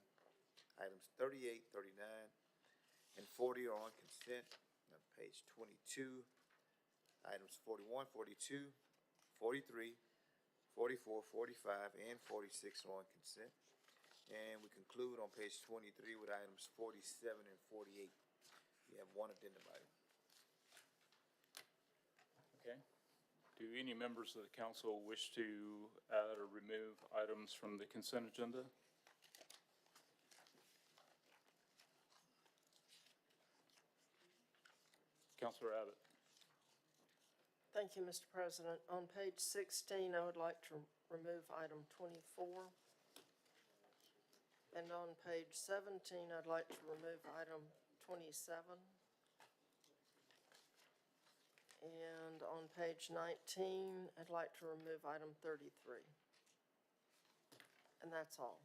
items 38, 39, and 40 are on consent. Page 22, items 41, 42, 43, 44, 45, and 46 are on consent. And we conclude on page 23 with items 47 and 48. We have one addendum item. Okay. Do any members of the council wish to add or remove items from the consent agenda? Councilor Abbott. Thank you, Mr. President. On page 16, I would like to remove item 24. And on page 17, I'd like to remove item 27. And on page 19, I'd like to remove item 33. And that's all.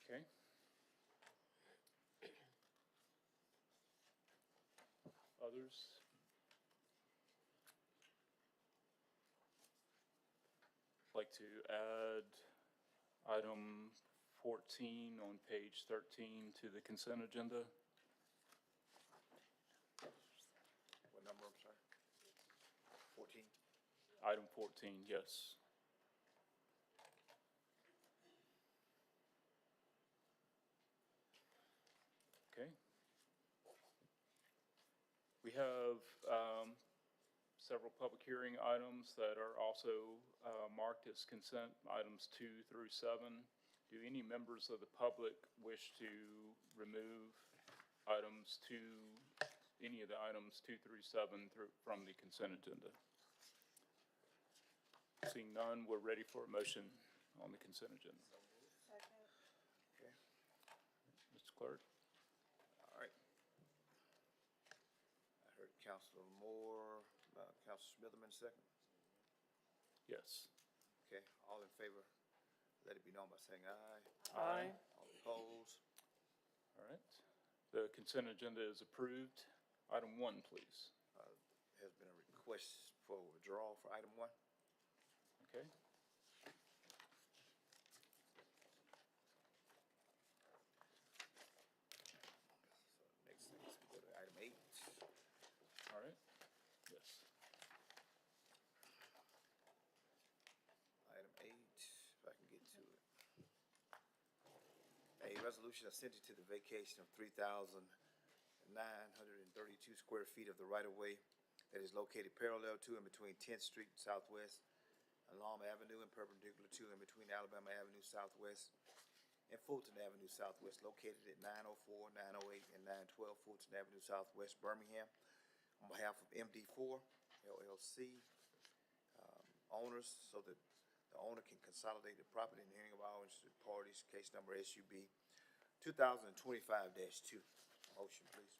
Okay. Others? Like to add item 14 on page 13 to the consent agenda? What number, I'm sorry? 14? Item 14, yes. Okay. We have several public hearing items that are also marked as consent, items 2 through 7. Do any members of the public wish to remove items 2, any of the items 2 through 7 from the consent agenda? Seeing none, we're ready for a motion on the consent agenda. Okay. Mr. Clerk? All right. I heard Councilor Moore, Councilor Smitherman second. Yes. Okay, all in favor, let it be known by saying aye. Aye. All opposed? All right. The consent agenda is approved. Item 1, please. Has been a request for withdrawal for item 1. Okay. So next thing is we go to item 8. All right. Yes. resolution assenting to the vacation of 3,932 square feet of the right-of-way that is located parallel to and between 10th Street Southwest, Alum Avenue, and perpendicular to and between Alabama Avenue Southwest and Fulton Avenue Southwest, located at 904, 908, and 912 Fulton Avenue Southwest, Birmingham, on behalf of MD4 LLC owners, so that the owner can consolidate the property in the hearing of all interested parties, case number SUB 2025-2. Motion, please.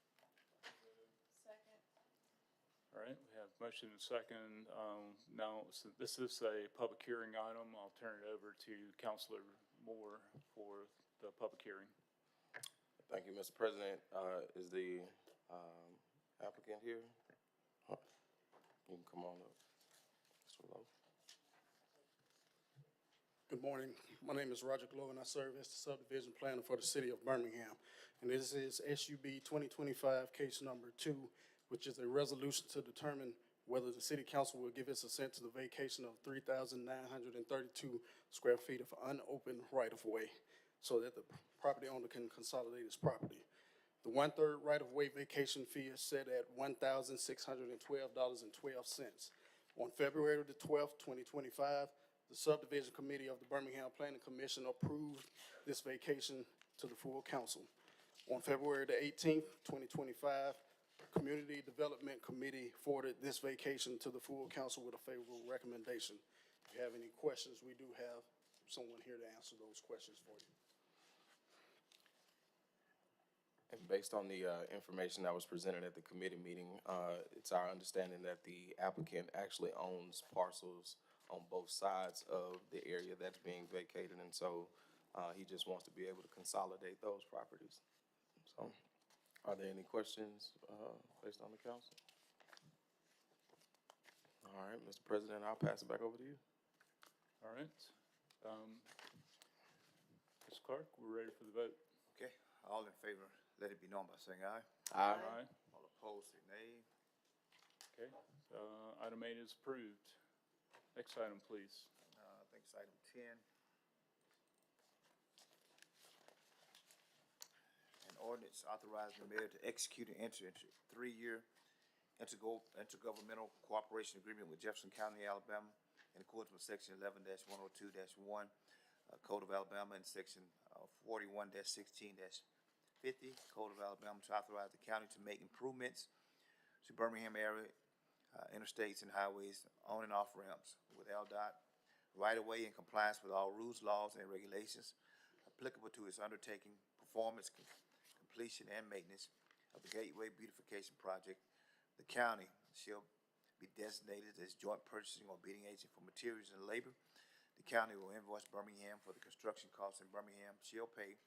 All right, we have motion and second. Now, so this is a public hearing item. I'll turn it over to Councilor Moore for the public hearing. Thank you, Mr. President. Is the applicant here? You can come on up. Mr. Lowe. Good morning. My name is Roger Glow, and I serve as the subdivision planner for the city of Birmingham. And this is SUB 2025 case number 2, which is a resolution to determine whether the city council will give its assent to the vacation of 3,932 square feet of unopened right-of-way so that the property owner can consolidate his property. The 1/3 right-of-way vacation fee is set at $1,612.12. On February the 12th, 2025, the subdivision committee of the Birmingham Planning Commission approved this vacation to the full council. On February the 18th, 2025, the Community Development Committee forwarded this vacation to the full council with a favorable recommendation. If you have any questions, we do have someone here to answer those questions for you. And based on the information that was presented at the committee meeting, it's our understanding that the applicant actually owns parcels on both sides of the area that's being vacated, and so he just wants to be able to consolidate those properties. So, are there any questions based on the council? All right, Mr. President, I'll pass it back over to you. All right. Ms. Clark, we're ready for the vote. Okay, all in favor, let it be known by saying aye. Aye. All opposed, say nay. Okay, item 8 is approved. Next item, please. I think it's item 10. An ordinance authorizing the mayor to execute and enter into a 3-year intergovernmental cooperation agreement with Jefferson County, Alabama, in accordance with Section 11-102-1, Code of Alabama, and Section 41-16-50, Code of Alabama, to authorize the county to make improvements to Birmingham area interstates and highways on and off ramps with LDOT right-of-way in compliance with all rules, laws, and regulations applicable to its undertaking, performance, completion, and maintenance of the Gateway Beautification Project. The county shall be designated as joint purchasing or bidding agent for materials and labor. The county will invoice Birmingham for the construction costs, and Birmingham shall pay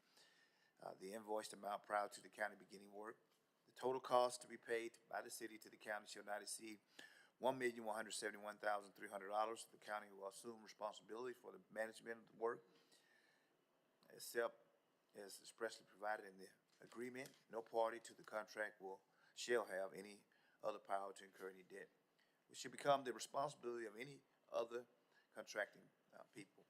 the invoiced amount prior to the county beginning work. The total cost to be paid by the city to the county shall not exceed $1,171,300. The county will assume responsibility for the management of the work, except as expressly provided in the agreement. No party to the contract shall have any other power to incur any debt, which should become the responsibility of any other contracting people.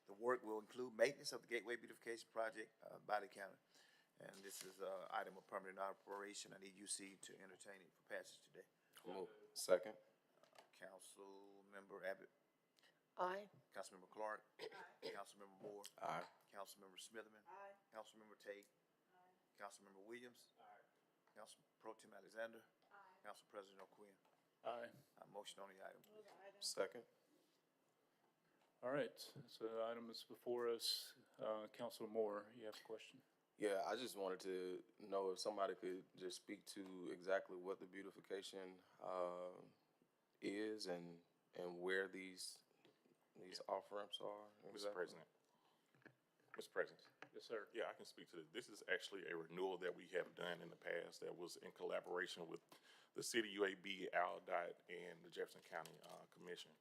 The work will include maintenance of the Gateway Beautification Project by the county. And this is an item of permanent operation. I need UC to entertain it for passage today. Second. Councilmember Abbott. Aye. Councilmember Clark. Aye. Councilmember Moore. Aye. Councilmember Smitherman. Aye. Councilmember Tate. Aye. Councilmember Williams. Aye. Council Pro Tem Alexander. Aye. Council President O'Quinn. Aye. Motion on the item. Second. All right, so the item is before us. Councilor Moore, you have a question? Yeah, I just wanted to know if somebody could just speak to exactly what the beautification is and where these off ramps are. Mr. President. Mr. President. Yes, sir. Yeah, I can speak to this. This is actually a renewal that we have done in the past that was in collaboration with the city UAB, ALDOT, and the Jefferson County Commission.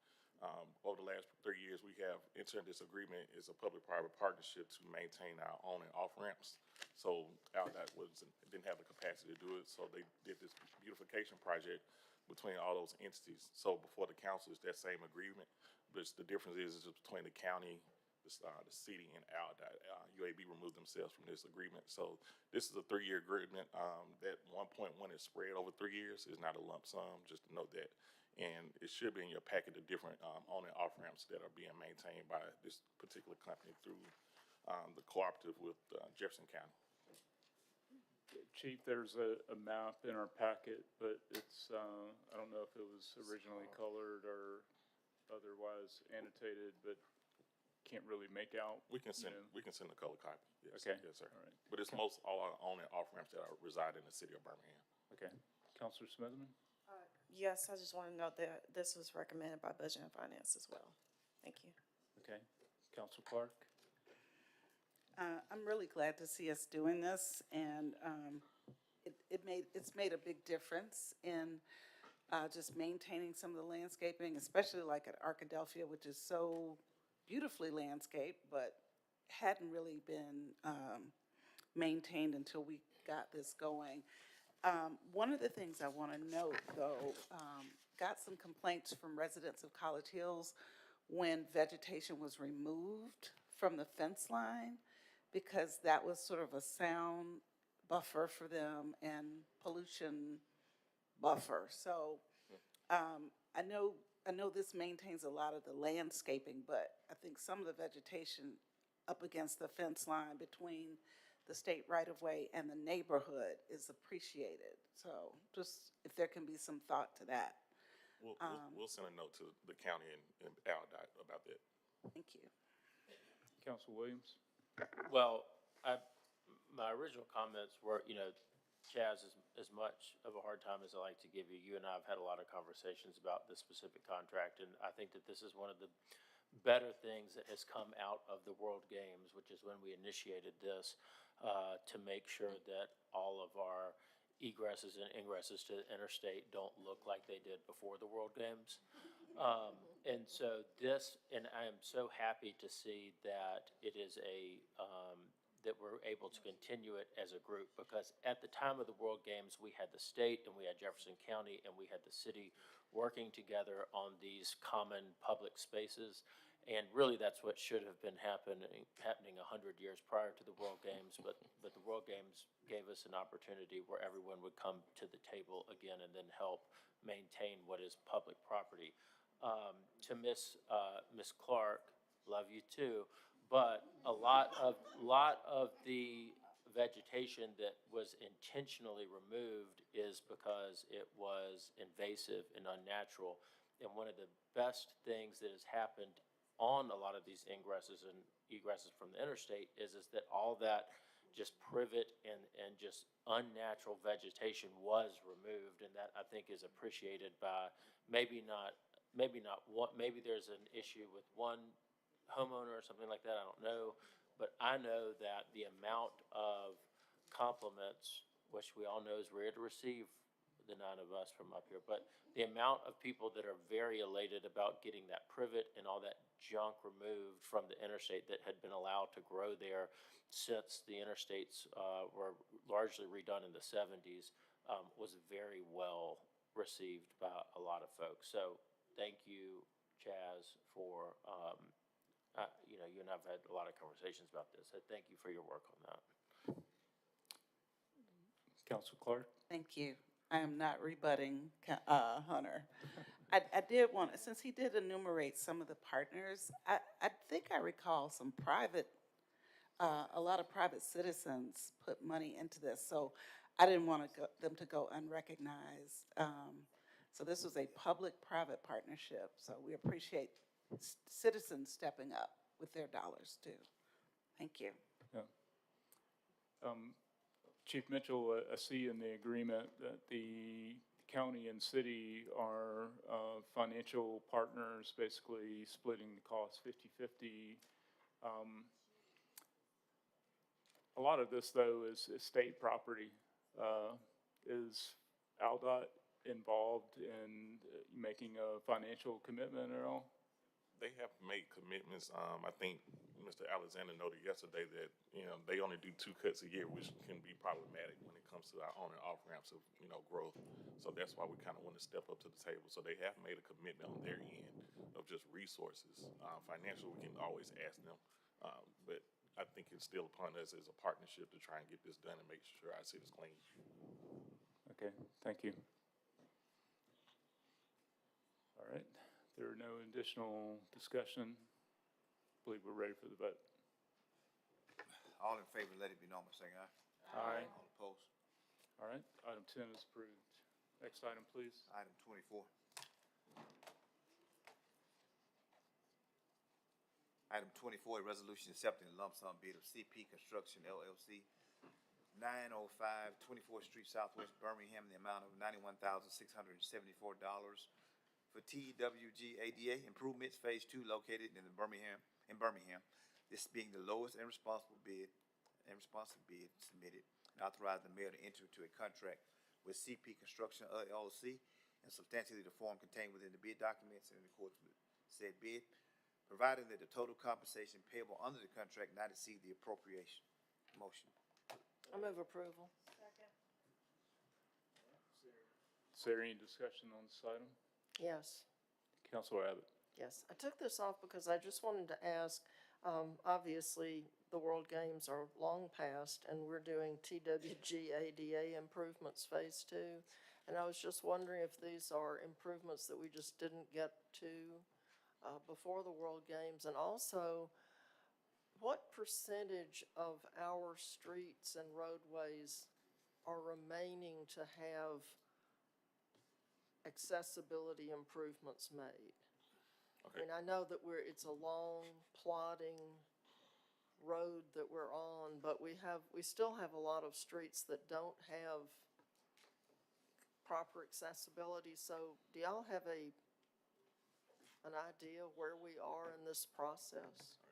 Over the last 3 years, we have entered this agreement. It's a public-private partnership to maintain our on and off ramps. So ALDOT didn't have the capacity to do it, so they did this beautification project between all those entities. So before the council is that same agreement, but the difference is just between the county the city and ALDOT. UAB removed themselves from this agreement. So this is a 3-year agreement. That 1.1 is spread over 3 years. It's not a lump sum, just to note that. And it should be in your packet of different on and off ramps that are being maintained by this particular company through the cooperative with Jefferson County. Chief, there's a map in our packet, but it's, I don't know if it was originally colored or otherwise annotated, but can't really make out. We can send a color copy. Yes, Okay. Yes, sir. All right. But it's most all our on and off ramps that reside in the city of Birmingham. Okay. Counselor Smitherman? Yes, I just want to note that this was recommended by Budget and Finance as well. Thank you. Okay. Counselor Clark? I'm really glad to see us doing this, and it's made a big difference in just maintaining some of the landscaping, especially like at Arkadelphia, which is so beautifully landscaped, but hadn't really been maintained until we got this going. One of the things I want to note, though, got some complaints from residents of College Hills when vegetation was removed from the fence line, because that was sort of a sound buffer for them and pollution buffer. So I know this maintains a lot of the landscaping, but I think some of the vegetation up against the fence line between the state right-of-way and the neighborhood is appreciated. So just if there can be some thought to that. We'll send a note to the county and ALDOT about that. Thank you. Counselor Williams? Well, my original comments were, Chaz, as much of a hard time as I like to give you, you and I have had a lot of conversations about this specific contract, and I think that this is one of the better things that has come out of the World Games, which is when we initiated this, to make sure that all of our egresses and ingresses to the interstate don't look like they did before the World Games. And so and I am so happy to see that it is that we're able to continue it as a group, because at the time of the World Games, we had the state and we had Jefferson County and we had the city working together on these common public spaces. And really, that's what should have been happening 100 years prior to the World Games. But the World Games gave us an opportunity where everyone would come to the table again and then help maintain what is public property. To Miss Clark, love you too. But a lot of the vegetation that was intentionally removed is because it was invasive and unnatural. And one of the best things that has happened on a lot of these ingresses and egresses from the interstate is that all that just privet and just unnatural vegetation was removed, and that I think is appreciated by maybe there's an issue with one homeowner or something like that, I don't know, but I know that the amount of compliments, which we all know is rare to receive, the 9 of us from up here, but the amount of people that are very elated about getting that privet and all that junk removed from the interstate that had been allowed to grow there since the interstates were largely redone in the 70s was very well received by a lot of folks. So thank you, Chaz, for you and I have had a lot of conversations about this, so thank you for your work on that. Counselor Clark? Thank you. I am not rebutting Hunter. I did want, since he did enumerate some of the partners, I think I recall some a lot of private citizens put money into this, so I didn't want them to go unrecognized. So this was a public-private partnership, so we appreciate citizens stepping up with their dollars too. Thank you. Yeah. Chief Mitchell, I see in the agreement that the county and city are financial partners, basically splitting the cost 50-50. A lot of this, though, is state property. Is ALDOT involved in making a financial commitment at all? They have made commitments. I think Mr. Alexander noted yesterday that, they only do 2 cuts a year, which can be problematic when it comes to our on and off ramps of, growth. So that's why we kind of want to step up to the table. So they have made a commitment on their end of just resources. Financially, we can always ask them. But I think it's still upon us as a partnership to try and get this done and make sure our city's clean. Okay, thank you. All right, there are no additional discussion. I believe we're ready for the vote. All in favor, let it be known by saying aye. Aye. All opposed? All right, item 10 is approved. Next item, please. Item 24. Item 24, a resolution accepting a lump sum bid of CP Construction LLC, 905 24th Street Southwest, Birmingham, in the amount of $91,674 for TWG ADA improvements Phase 2 located in Birmingham. This being the lowest and responsive bid submitted, and authorize the mayor to enter into a contract with CP Construction LLC and substantially the form contained within the bid documents and in accordance with said bid, providing that the total compensation payable under the contract not exceed the appropriation. Motion. I move approval. Is there any discussion on this item? Yes. Councilor Abbott. Yes, I took this off because I just wanted to ask, obviously, the World Games are long past, and we're doing TWG ADA improvements Phase 2. And I was just wondering if these are improvements that we just didn't get to before the World Games, and also, what percentage of our streets and roadways are remaining to have accessibility improvements made? Okay. I mean, I know that it's a long, plodding road that we're on, but we still have a lot of streets that don't have proper accessibility. So do y'all have an idea where we are in this process?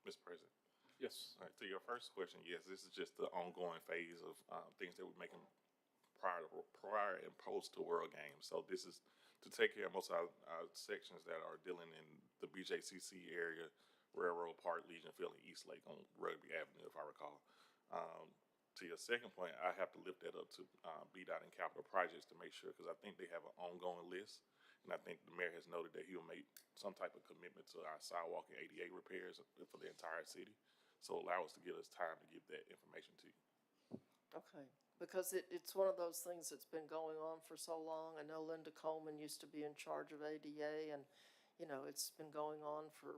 Mr. President. Yes. All right, to your first question, yes, this is just the ongoing phase of things that we're making prior and post to World Games. So this is to take care of most of our sections that are dealing in the BJCC area, Railroad Park, Legion Field, and East Lake on Rugby Avenue, if I recall. To your second point, I have to lift that up to BDOT and Capital Projects to make sure, because I think they have an ongoing list. And I think the mayor has noted that he'll make some type of commitment to our sidewalk and ADA repairs for the entire city. So allow us to give us time to get that information to you. Okay, because it's one of those things that's been going on for so long. I know Linda Coleman used to be in charge of ADA, and, it's been going on for,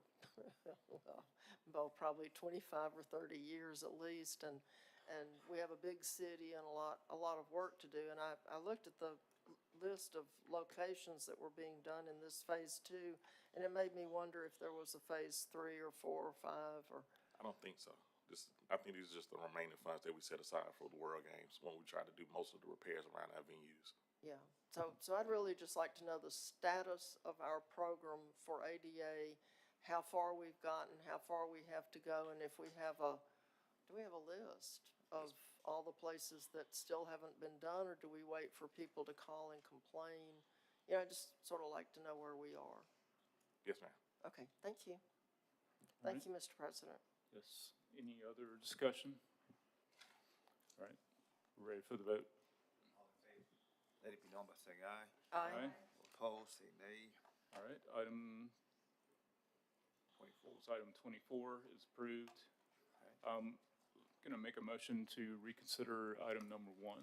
well, probably 25 or 30 years at least, and we have a big city and a lot of work to do. And I looked at the list of locations that were being done in this Phase 2, and it made me wonder if there was a Phase 3 or 4 or 5 or. I don't think so. I think these are just the remaining funds that we set aside for the World Games when we try to do most of the repairs around our venues. Yeah, so I'd really just like to know the status of our program for ADA, how far we've gotten, how far we have to go, and if do we have a list of all the places that still haven't been done, or do we wait for people to call and complain? I just sort of like to know where we are. Yes, ma'am. Okay, thank you. Thank you, Mr. President. Yes. Any other discussion? All right, we're ready for the vote. All in favor, let it be known by saying aye. Aye. All opposed, say nay. All right, item 24 is approved. Going to make a motion to reconsider item number 1.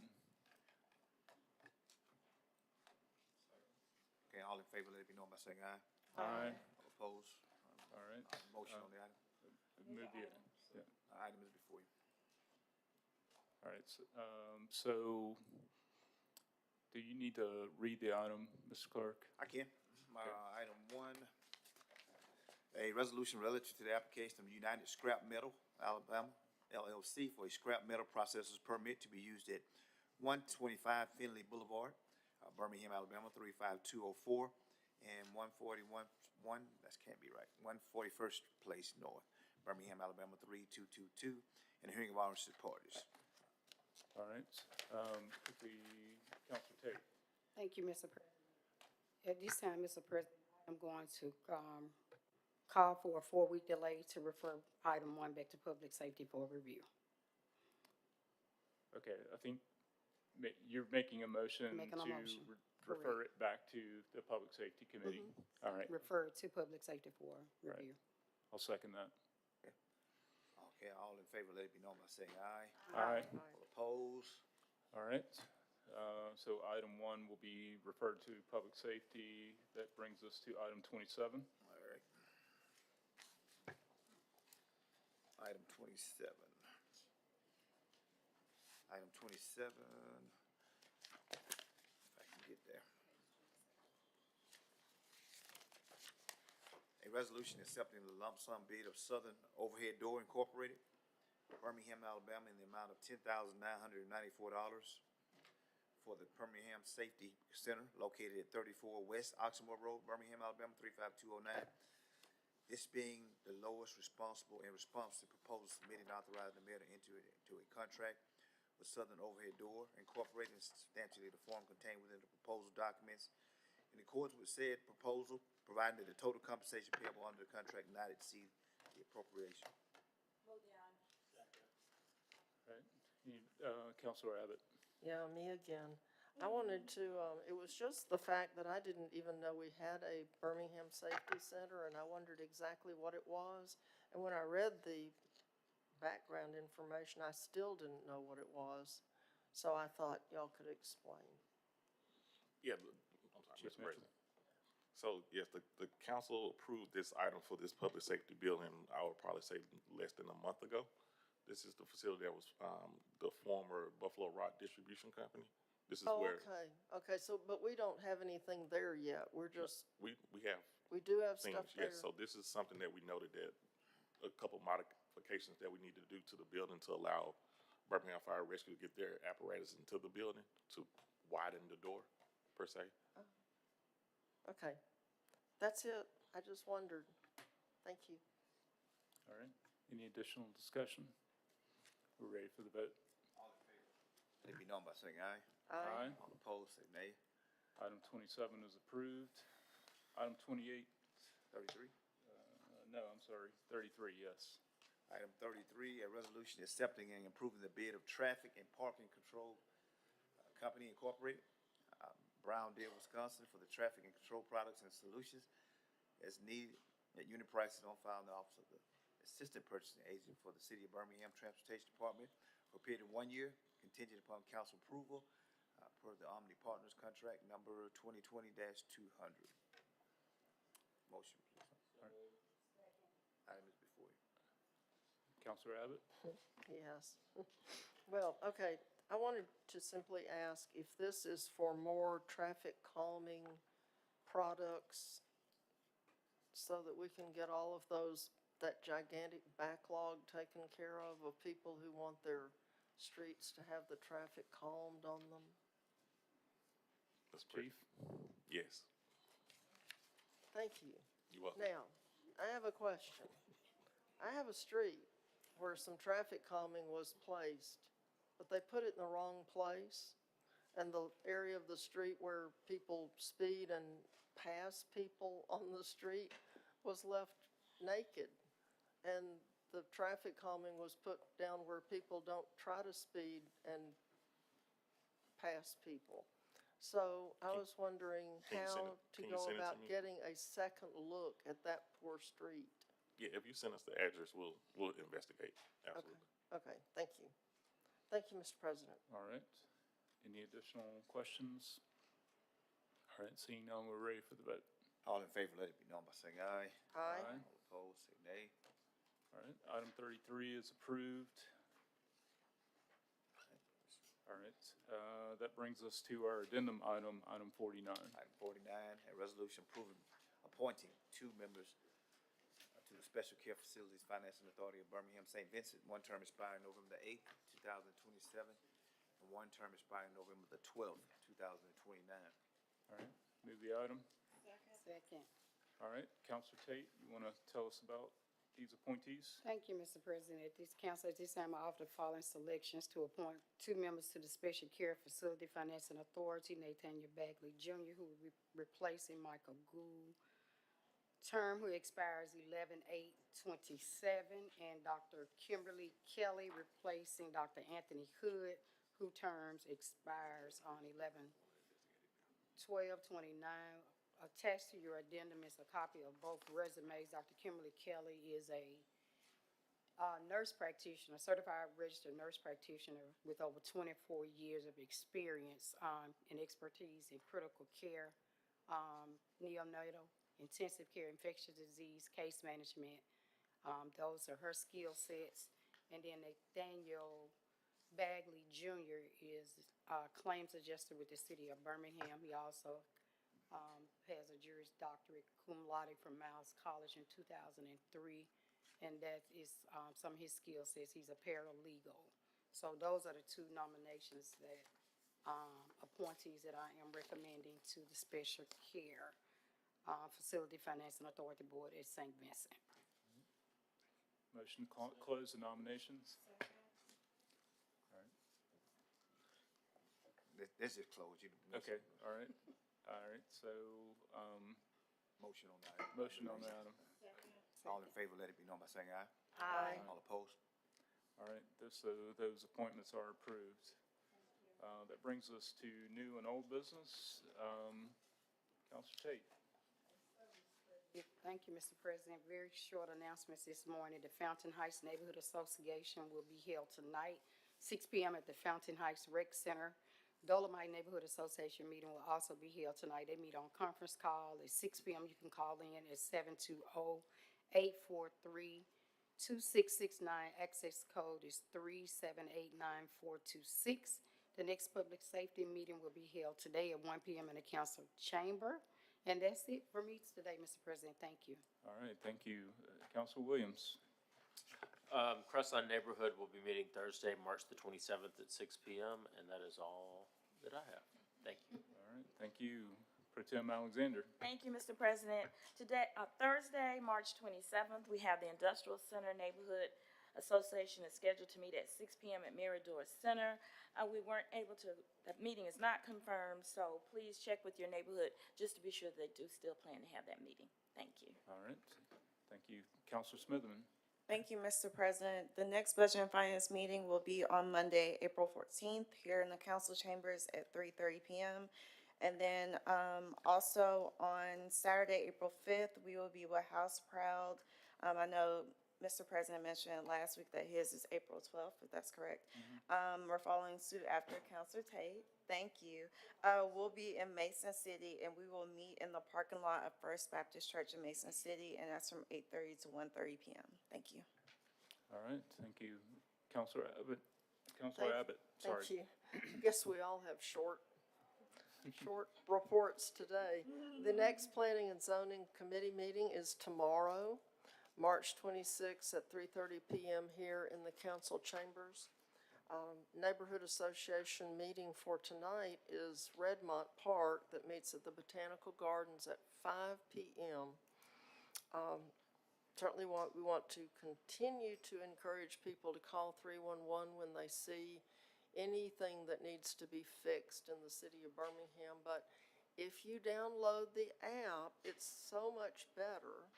Okay, all in favor, let it be known by saying aye. Aye. All opposed? All right. Motion on the item. Move the, yeah. The item is before you. All right, so do you need to read the item, Mr. Clerk? I can. Item 1, a resolution relative to the application of United Scrap Metal, Alabama, LLC for a scrap metal processor's permit to be used at 125 Finley Boulevard, Birmingham, Alabama, 35204, and 141st Place North, Birmingham, Alabama, 3222, and hearing of all interested parties. All right, Councilor Tate. Thank you, Mr. President. At this time, Mr. President, I'm going to call for a 4-week delay to refer item 1 back to public safety for review. Okay, I think you're making a motion Making a to motion, refer it back to the Public Safety Committee. All right, Refer it to public safety for review. I'll second that. Okay, all in favor, let it be known by saying aye. Aye. All opposed? All right, so item 1 will be referred to Public Safety. That brings us to item 27. All right. Item 27. Item 27. If I can get there. A resolution accepting the lump sum bid of Southern Overhead Door Incorporated, Birmingham, Alabama, in the amount of $10,994 for the Birmingham Safety Center located at 34 West Oxmoor Road, Birmingham, Alabama, 35209. This being the lowest responsible in response to proposal submitted and authorizing the mayor to enter into a contract with Southern Overhead Door Incorporated and substantially the form contained within the proposal documents. In accordance with said proposal, providing that the total compensation payable under the contract not exceed the appropriation. Right, Councilor Abbott. Yeah, me again. I wanted to, it was just the fact that I didn't even know we had a Birmingham Safety Center, and I wondered exactly what it was. And when I read the background information, I still didn't know what it was. So I thought y'all could explain. Yeah, I'm sorry, Mr. President. So, yes, the council approved this item for this public safety building, I would probably say less than a month ago. This is the facility that was, the former Buffalo Rock Distribution Company. This is where. Okay, so, but we don't have anything there yet. We're just, We have. we do have things, stuff there. yes. So this is something that we noted that a couple modifications that we need to do to the building to allow Birmingham Fire Rescue to get their apparatus into the building to widen the door, per se. Okay, that's it. I just wondered. Thank you. All right, any additional discussion? We're ready for the vote. All in favor, let it be known by saying aye. Aye. All opposed, say nay. Item 27 is approved. Item 28. 33. No, I'm sorry, 33, yes. Item 33, a resolution accepting and approving the bid of Traffic and Parking Control Company Incorporated, Browndale, Wisconsin, for the traffic and control products and solutions as needed at unit prices on file in the Office of the Assistant Purchasing Agent for the City of Birmingham Transportation Department for a period of 1 year, contingent upon council approval per the Omni Partners contract number 2020-200. Motion, please. Item is before you. Councilor Abbott? Yes. Well, okay, I wanted to simply ask if this is for more traffic calming products so that we can get all of those, that gigantic backlog taken care of people who want their streets to have the traffic calmed on them. Chief? Yes. Thank you. You're welcome. Now, I have a question. I have a street where some traffic calming was placed, but they put it in the wrong place. And the area of the street where people speed and pass people on the street was left naked. And the traffic calming was put down where people don't try to speed and pass people. So I was wondering how to go about getting a second look at that poor street. Yeah, if you send us the address, we'll investigate. Absolutely. Okay, thank you. Thank you, Mr. President. All right. Any additional questions? All right, seeing none, we're ready for the vote. All in favor, let it be known by saying aye. Aye. All opposed, say nay. All right, item 33 is approved. All right, that brings us to our addendum item, item 49. Item 49, a resolution approving, appointing 2 members to the Special Care Facilities Financing Authority of Birmingham St. Vincent, one term expiring November the 8th, 2027, and one term expiring November the 12th, 2029. All right, move the item. Second. All right, Councilor Tate, you want to tell us about these appointees? Thank you, Mr. President. At this council, at this time, I offer the following selections to appoint 2 members to the Special Care Facility Financing Authority, Nathaniel Bagley Jr., who will be replacing Michael Gould, term who expires 11/8/27, and Dr. Kimberly Kelly replacing Dr. Anthony Hood, who terms expires on 11/12/29. Attached to your addendum is a copy of both resumes. Dr. Kimberly Kelly is a nurse practitioner, certified registered nurse practitioner with over 24 years of experience and expertise in critical care, neonatal, intensive care, infectious disease, case management. Those are her skill sets. And then Nathaniel Bagley Jr. is claims adjuster with the city of Birmingham. He also has a Juris Doctorate cum laude from Miles College in 2003. And that is some of his skill sets. He's a paralegal. So those are the two nominations that, appointees that I am recommending to the Special Care Facility Financing Authority Board at St. Vincent. Motion to close the nominations. All right. Let's just close. Okay, all right. All right, so, Motion on that. motion on the item. All in favor, let it be known by saying aye. Aye. All opposed? All right, so those appointments are approved. That brings us to new and old business. Counselor Tate. Thank you, Mr. President. Very short announcements this morning. The Fountain Heights Neighborhood Association will be held tonight, 6 p.m. at the Fountain Heights Rec Center. Dolomite Neighborhood Association meeting will also be held tonight. They meet on conference call at 6 p.m. You can call in at 720-843-2669. Access code is 3789426. The next public safety meeting will be held today at 1 p.m. in the council chamber. And that's it for me today, Mr. President. Thank you. All right, thank you. Counselor Williams. Crestline Neighborhood will be meeting Thursday, March the 27th at 6 p.m., and that is all that I have. Thank you. All right, thank you. Pro Tem Alexander. Thank you, Mr. President. Today, Thursday, March 27th, we have the Industrial Center Neighborhood Association is scheduled to meet at 6 p.m. at Mirador Center. We weren't able to, that meeting is not confirmed, so please check with your neighborhood just to be sure they do still plan to have that meeting. Thank you. All right, thank you. Counselor Smitherman. Thank you, Mr. President. The next Budget and Finance meeting will be on Monday, April 14th, here in the council chambers at 3:30 p.m. And then also on Saturday, April 5th, we will be with House Proud. I know Mr. President mentioned last week that his is April 12th, if that's correct. We're following suit after Counselor Tate. Thank you. We'll be in Mason City, and we will meet in the parking lot of First Baptist Church in Mason City, and that's from 8:30 to 1:30 p.m. Thank you. All right, thank you. Counselor Abbott. Counselor Abbott, sorry. Thank you. I guess we all have short reports today. The next Planning and Zoning Committee meeting is tomorrow, March 26th at 3:30 p.m. here in the council chambers. Neighborhood Association meeting for tonight is Redmont Park that meets at the Botanical Gardens at 5 p.m. Certainly we want to continue to encourage people to call 311 when they see anything that needs to be fixed in the city of Birmingham. But if you download the app, it's so much better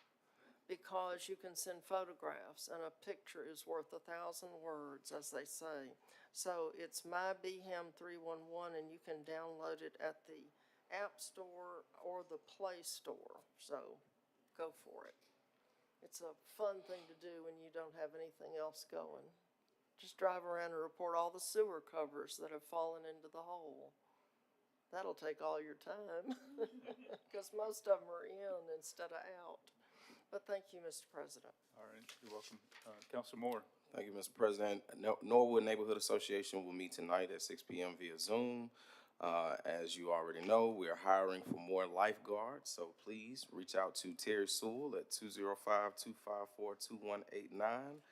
because you can send photographs, and a picture is worth 1,000 words, as they say. So it's My BHAM 311, and you can download it at the App Store or the Play Store. So go for it. It's a fun thing to do when you don't have anything else going. Just drive around and report all the sewer covers that have fallen into the hole. That'll take all your time because most of them are in instead of out. But thank you, Mr. President. All right, you're welcome. Counselor Moore. Thank you, Mr. President. Norwood Neighborhood Association will meet tonight at 6 p.m. via Zoom. As you already know, we are hiring for more lifeguards, so please reach out to Terry Sewell at 205-254-2189.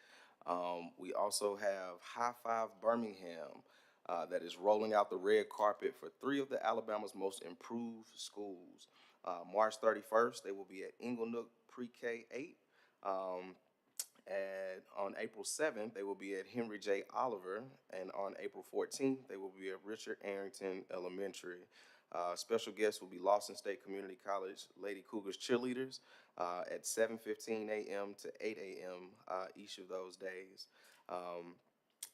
We also have High Five Birmingham that is rolling out the red carpet for 3 of the Alabama's most improved schools. March 31st, they will be at Inglenook Pre-K 8. And on April 7th, they will be at Henry J. Oliver. And on April 14th, they will be at Richard Arrington Elementary. Special guests will be Lawson State Community College Lady Cougars cheerleaders at 7:15 a.m. to 8 a.m. Each of those days.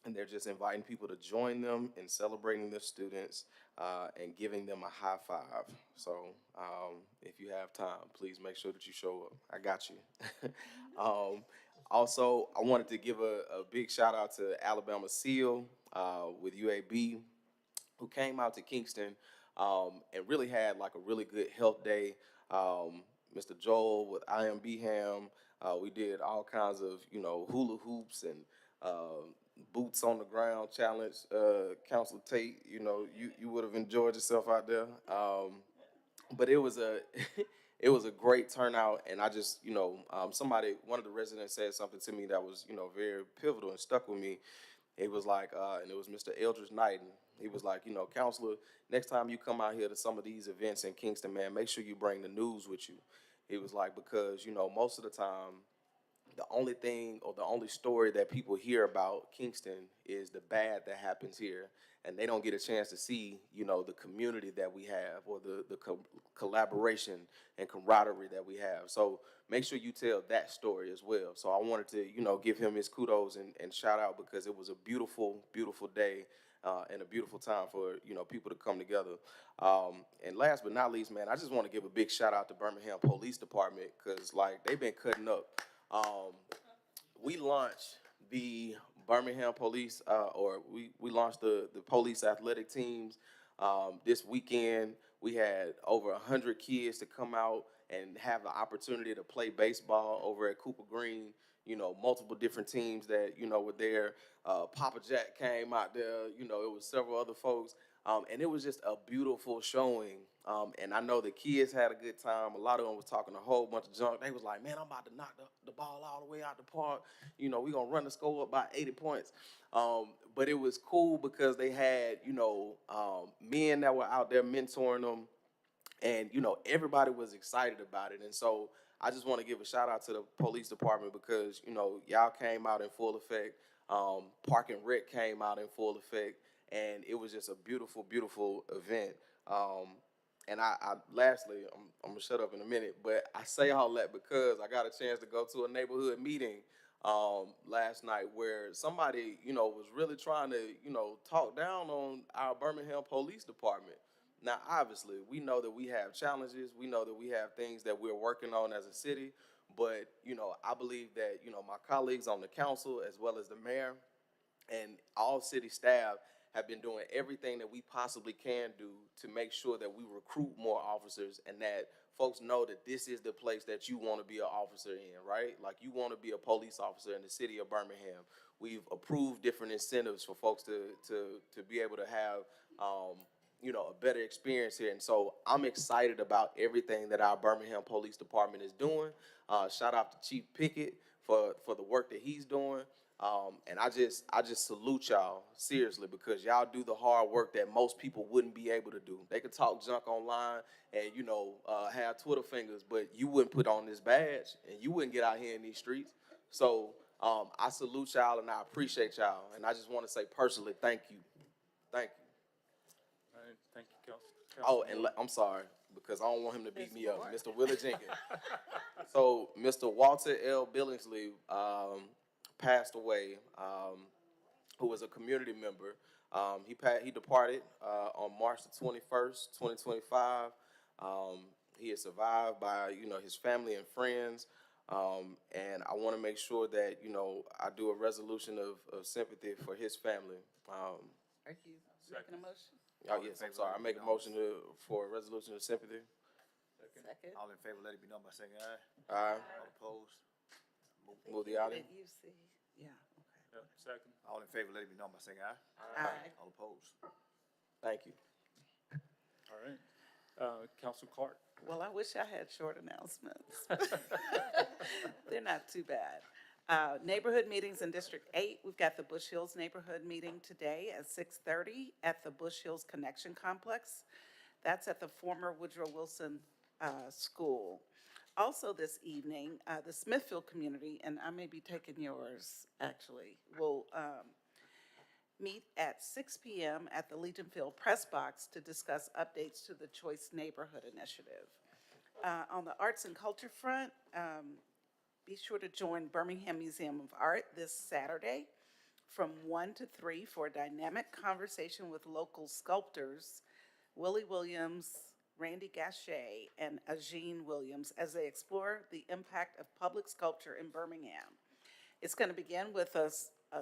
And they're just inviting people to join them in celebrating their students and giving them a high five. So if you have time, please make sure that you show up. I got you. Also, I wanted to give a big shout out to Alabama SEAL with UAB, who came out to Kingston and really had like a really good health day. Mr. Joel with IMBham, we did all kinds of, hula hoops and boots on the ground challenge. Counselor Tate, you would have enjoyed yourself out there. But it was a it was a great turnout, and I just, one of the residents said something to me that was, very pivotal and stuck with me. He was like, and it was Mr. Eldridge Knight, and he was like, Counselor, next time you come out here to some of these events in Kingston, man, make sure you bring the news with you. He was like, because, most of the time, the only thing or the only story that people hear about Kingston is the bad that happens here, and they don't get a chance to see, the community that we have or the collaboration and camaraderie that we have. So make sure you tell that story as well. So I wanted to, give him his kudos and shout out, because it was a beautiful, beautiful day and a beautiful time for, people to come together. And last but not least, man, I just want to give a big shout out to Birmingham Police Department, because like they've been cutting up. We launched the Birmingham Police, we launched the police athletic teams this weekend. We had over 100 kids to come out and have the opportunity to play baseball over at Cooper Green. Multiple different teams that, were there. Papa Jack came out there, it was several other folks. And it was just a beautiful showing. And I know the kids had a good time. A lot of them was talking a whole bunch of junk. They was like, man, I'm about to knock the ball all the way out the park. We going to run the score up by 80 points. But it was cool because they had, men that were out there mentoring them. And, everybody was excited about it. And so I just want to give a shout out to the police department because, y'all came out in full effect. Park and Rec came out in full effect. And it was just a beautiful, beautiful event. And lastly, I'm going to shut up in a minute, but I say all that because I got a chance to go to a neighborhood meeting last night where somebody, was really trying to, talk down on our Birmingham Police Department. Now, obviously, we know that we have challenges. We know that we have things that we're working on as a city. But, I believe that, my colleagues on the council, as well as the mayor and all city staff, have been doing everything that we possibly can do to make sure that we recruit more officers and that folks know that this is the place that you want to be an officer in, right? Like you want to be a police officer in the city of Birmingham. We've approved different incentives for folks to be able to have, a better experience here. And so I'm excited about everything that our Birmingham Police Department is doing. Shout out to Chief Pickett for the work that he's doing. And I just salute y'all, seriously, because y'all do the hard work that most people wouldn't be able to do. They could talk junk online and, have Twitter fingers, but you wouldn't put on this badge and you wouldn't get out here in these streets. So I salute y'all and I appreciate y'all. And I just want to say personally, thank you. Thank you. All right, thank you, Oh, and I'm sorry, because I don't want him to beat me up. Mr. Willie Jenkins. So Mr. Walter L. Billingsley passed away, who was a community member. He departed on March the 21st, 2025. He is survived by, his family and friends. And I want to make sure that, I do a resolution of sympathy for his family. Are you making a motion? Oh, yes, I'm sorry. I make a motion for a resolution of sympathy. Second. All in favor, let it be known by saying aye. Aye. All opposed? Move the item. You see, yeah, okay. Yep, second. All in favor, let it be known by saying aye. Aye. All opposed? Thank you. All right. Council Clark. Well, I wish I had short announcements. They're not too bad. Neighborhood meetings in District 8, we've got the Bush Hills Neighborhood Meeting today at 6:30 at the Bush Hills Connection Complex. That's at the former Woodrow Wilson School. Also this evening, the Smithfield community, and I may be taking yours actually, will meet at 6 p.m. at the Legion Field Press Box to discuss updates to the Choice Neighborhood Initiative. On the arts and culture front, be sure to join Birmingham Museum of Art this Saturday from 1 to 3 for a dynamic conversation with local sculptors, Willie Williams, Randy Gachet, and Ajeen Williams as they explore the impact of public sculpture in Birmingham. It's going to begin with a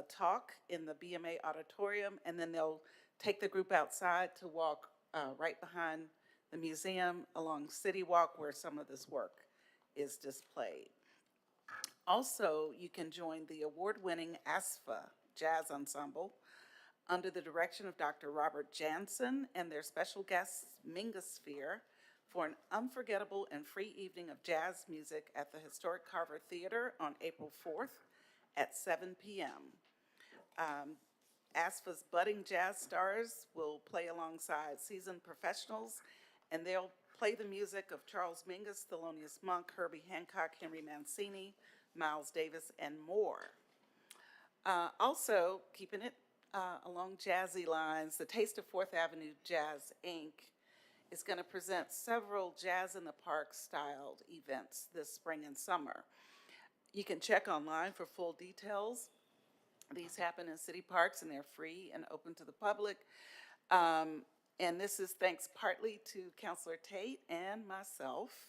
talk in the BMA auditorium, and then they'll take the group outside to walk right behind the museum along City Walk where some of this work is displayed. Also, you can join the award-winning ASFA Jazz Ensemble under the direction of Dr. Robert Jansen and their special guest, Mingosphere, for an unforgettable and free evening of jazz music at the Historic Carver Theater on April 4th at 7 p.m. ASFA's budding jazz stars will play alongside seasoned professionals, and they'll play the music of Charles Mingus, Thelonious Monk, Herbie Hancock, Henry Mancini, Miles Davis, and more. Also, keeping it along jazzy lines, the Taste of Fourth Avenue Jazz, Inc. is going to present several Jazz in the Park styled events this spring and summer. You can check online for full details. These happen in city parks and they're free and open to the public. And this is thanks partly to Councilor Tate and myself,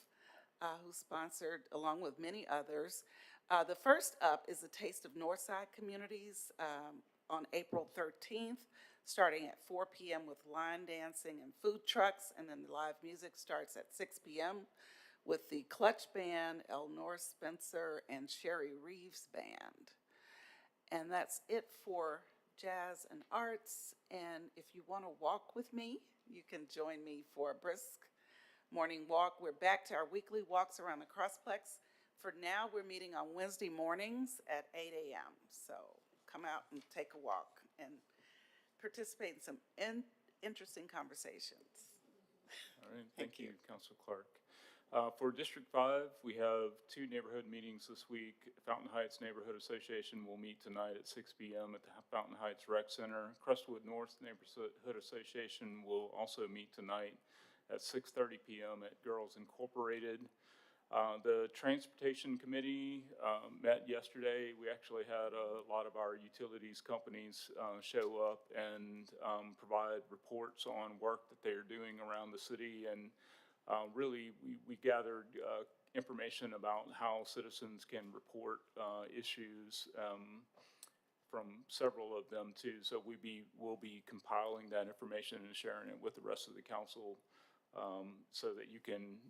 who sponsored, along with many others. The first up is the Taste of Northside Communities on April 13th, starting at 4 p.m. with line dancing and food trucks, and then the live music starts at 6 p.m. with the Clutch Band, Elnor Spencer, and Sherry Reeves Band. And that's it for jazz and arts. And if you want to walk with me, you can join me for a brisk morning walk. We're back to our weekly walks around the Crossplex. For now, we're meeting on Wednesday mornings at 8 a.m. So come out and take a walk and participate in some interesting conversations. All right, thank you, Councilor Clark. For District 5, we have 2 neighborhood meetings this week. Fountain Heights Neighborhood Association will meet tonight at 6 p.m. at the Fountain Heights Rec Center. Crestwood North Neighborhood Association will also meet tonight at 6:30 p.m. at Girls Incorporated. The Transportation Committee met yesterday. We actually had a lot of our utilities companies show up and provide reports on work that they're doing around the city. And really, we gathered information about how citizens can report issues from several of them too. So we'll be compiling that information and sharing it with the rest of the council so that you can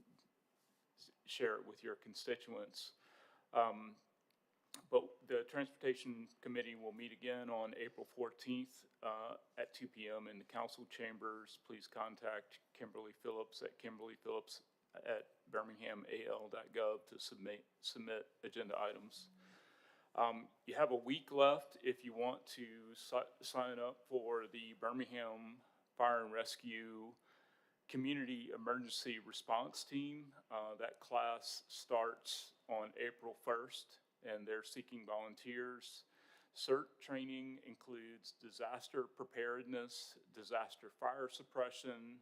share it with your constituents. But the Transportation Committee will meet again on April 14th at 2 p.m. in the council chambers. Please contact Kimberly Phillips at kimberlyphillips@birminghamal.gov to submit agenda items. You have a week left if you want to sign up for the Birmingham Fire and Rescue Community Emergency Response Team. That class starts on April 1st, and they're seeking volunteers. CERT training includes disaster preparedness, disaster fire suppression,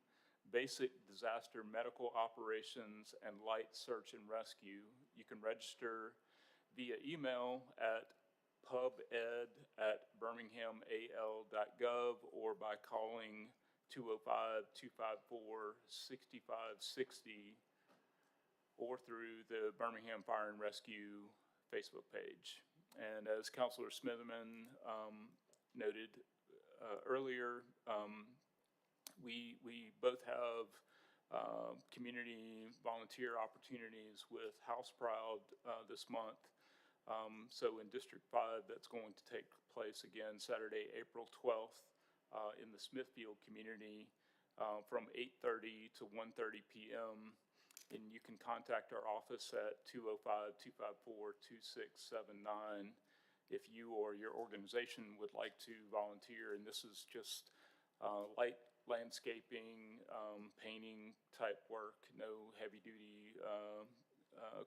basic disaster medical operations, and light search and rescue. You can register via email at pubed@birminghamal.gov or by calling 205-254-6560 or through the Birmingham Fire and Rescue Facebook page. And as Councilor Smitherman noted earlier, we both have community volunteer opportunities with House Proud this month. So in District 5, that's going to take place again Saturday, April 12th in the Smithfield community from 8:30 to 1:30 p.m. And you can contact our office at 205-254-2679 if you or your organization would like to volunteer. And this is just light landscaping, painting type work, no heavy duty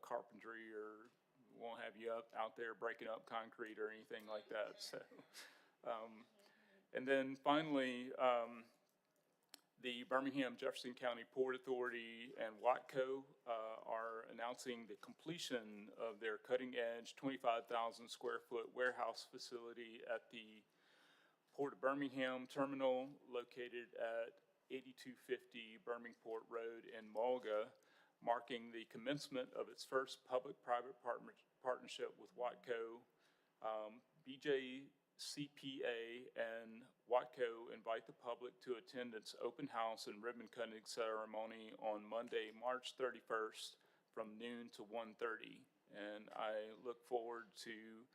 carpentry, or won't have you out there breaking up concrete or anything like that. So And then finally, the Birmingham Jefferson County Port Authority and Watco are announcing the completion of their cutting-edge 25,000 square foot warehouse facility at the Port of Birmingham terminal located at 8250 Birmingport Road in Mulga, marking the commencement of its first public-private partnership with Watco. BJCPA and Watco invite the public to attend its open house and ribbon cutting ceremony on Monday, March 31st from noon to 1:30. And I look forward to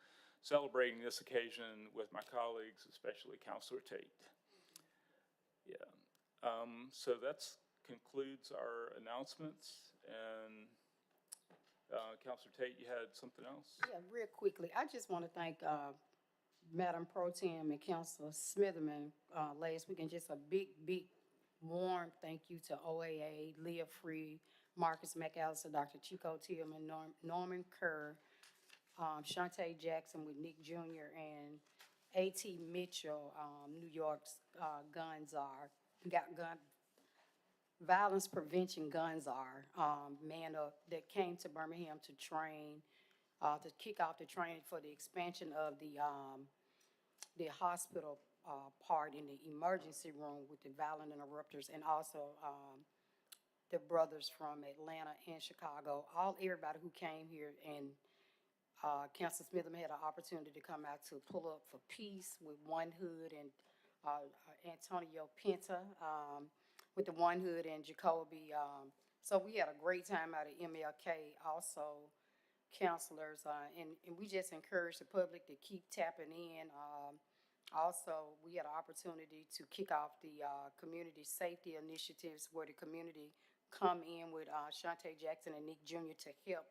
celebrating this occasion with my colleagues, especially Councilor Tate. Yeah. So that's concludes our announcements. And Councilor Tate, you had something else? Yeah, real quickly, I just want to thank Madam Pro Tem and Councilor Smitherman last week, and just a big, warm thank you to OAA, Leah Free, Marcus McAllister, Dr. Chico Tillman, Norman Kerr, Shantae Jackson with Nick Jr., and A.T. Mitchell, New York's gun czar, violence prevention gun czar, man that came to Birmingham to train, to kick off the training for the expansion of the hospital part in the emergency room with the violent interrupters, and also the brothers from Atlanta and Chicago, everybody who came here. And Councilor Smitherman had an opportunity to come out to pull up for peace with One Hood, and Antonio Pinta with the One Hood, and Jacoby. So we had a great time out at MLK. Also, counselors, and we just encourage the public to keep tapping in. Also, we had an opportunity to kick off the community safety initiatives, where the community come in with Shantae Jackson and Nick Jr. to help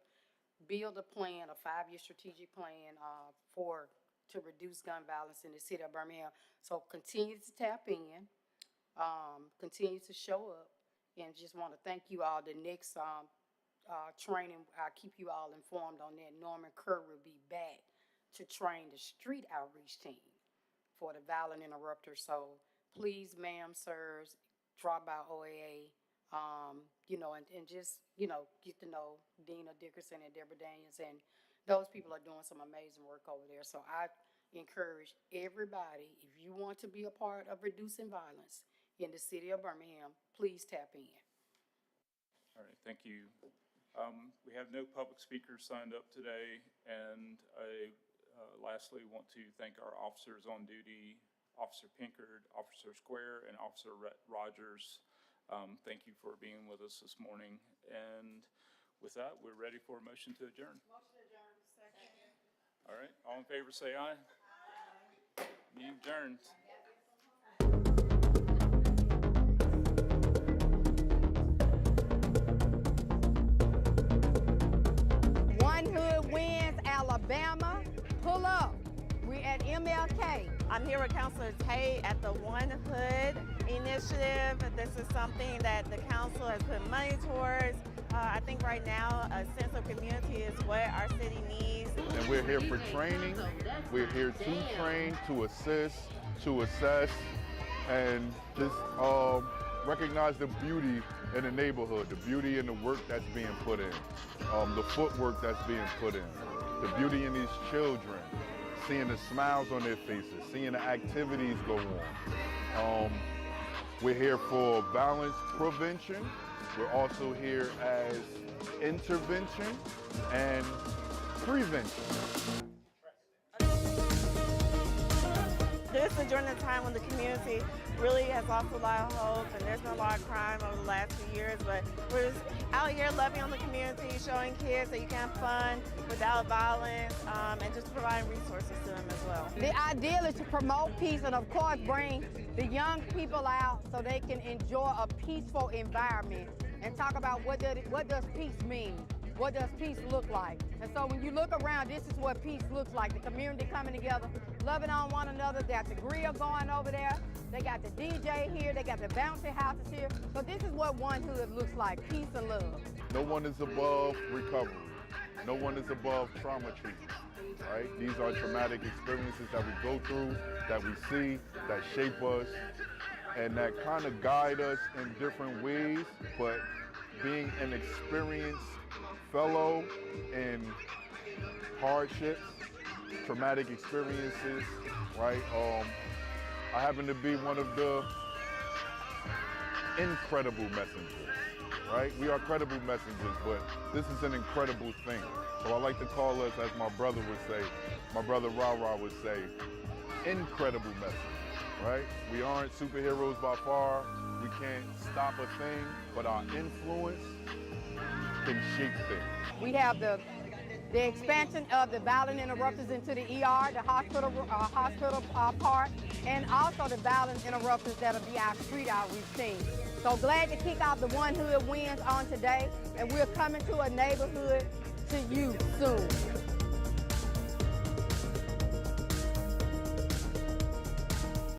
build a plan, a 5-year strategic plan to reduce gun violence in the city of Birmingham. So continue to tap in, continue to show up, and just want to thank you all. The next training, I'll keep you all informed on that. Norman Kerr will be back to train the street outreach team for the violent interrupters. So please, ma'am, sirs, drop by OAA, and just, get to know Dina Dickerson and Deborah Daniels. And those people are doing some amazing work over there. So I encourage everybody, if you want to be a part of reducing violence in the city of Birmingham, please tap in. All right, thank you. We have no public speakers signed up today, and I lastly want to thank our officers on duty, Officer Pinkard, Officer Square, and Officer Rogers. Thank you for being with us this morning. And with that, we're ready for a motion to adjourn. Motion adjourned, second. All right, all in favor say aye. Aye. Meeting adjourned. One Hood wins, Alabama. Pull up. We're at MLK. I'm here with Councilor Tate at the One Hood initiative. This is something that the council has put money towards. I think right now a sense of community is what our city needs. And we're here for training. We're here to train, to assist, to assess, and just recognize the beauty in the neighborhood, the beauty in the work that's being put in, the footwork that's being put in, the beauty in these children, seeing the smiles on their faces, seeing the activities go on. We're here for violence prevention. We're also here as intervention and prevention. This is during the time when the community really has lost a lot of hope, and there's been a lot of crime over the last few years, but we're just out here loving on the community, showing kids that you can have fun without violence, and just providing resources to them as well. The ideal is to promote peace and, of course, bring the young people out so they can enjoy a peaceful environment and talk about what does peace mean? What does peace look like? And so when you look around, this is what peace looks like. The community coming together, loving on one another. They got the grill going over there. They got the DJ here. They got the bouncy houses here. So this is what One Hood looks like, peace and love. No one is above recovery. No one is above trauma treatment. right? These are traumatic experiences that we go through, that we see, that shape us, and that kind of guide us in different ways, but being an experienced fellow in hardships, traumatic experiences, right? I happen to be one of the incredible messengers, right? We are credible messengers, but this is an incredible thing. So I like to call us, as my brother would say, my brother Ra would say, incredible messengers, right? We aren't superheroes by far. We can't stop a thing, but our influence can shape things. We have the expansion of the violent interrupters into the ER, the hospital part, and also the violent interrupters that'll be our street outreach team. So glad to kick off the One Hood Wins on today, and we're coming to a neighborhood to you soon.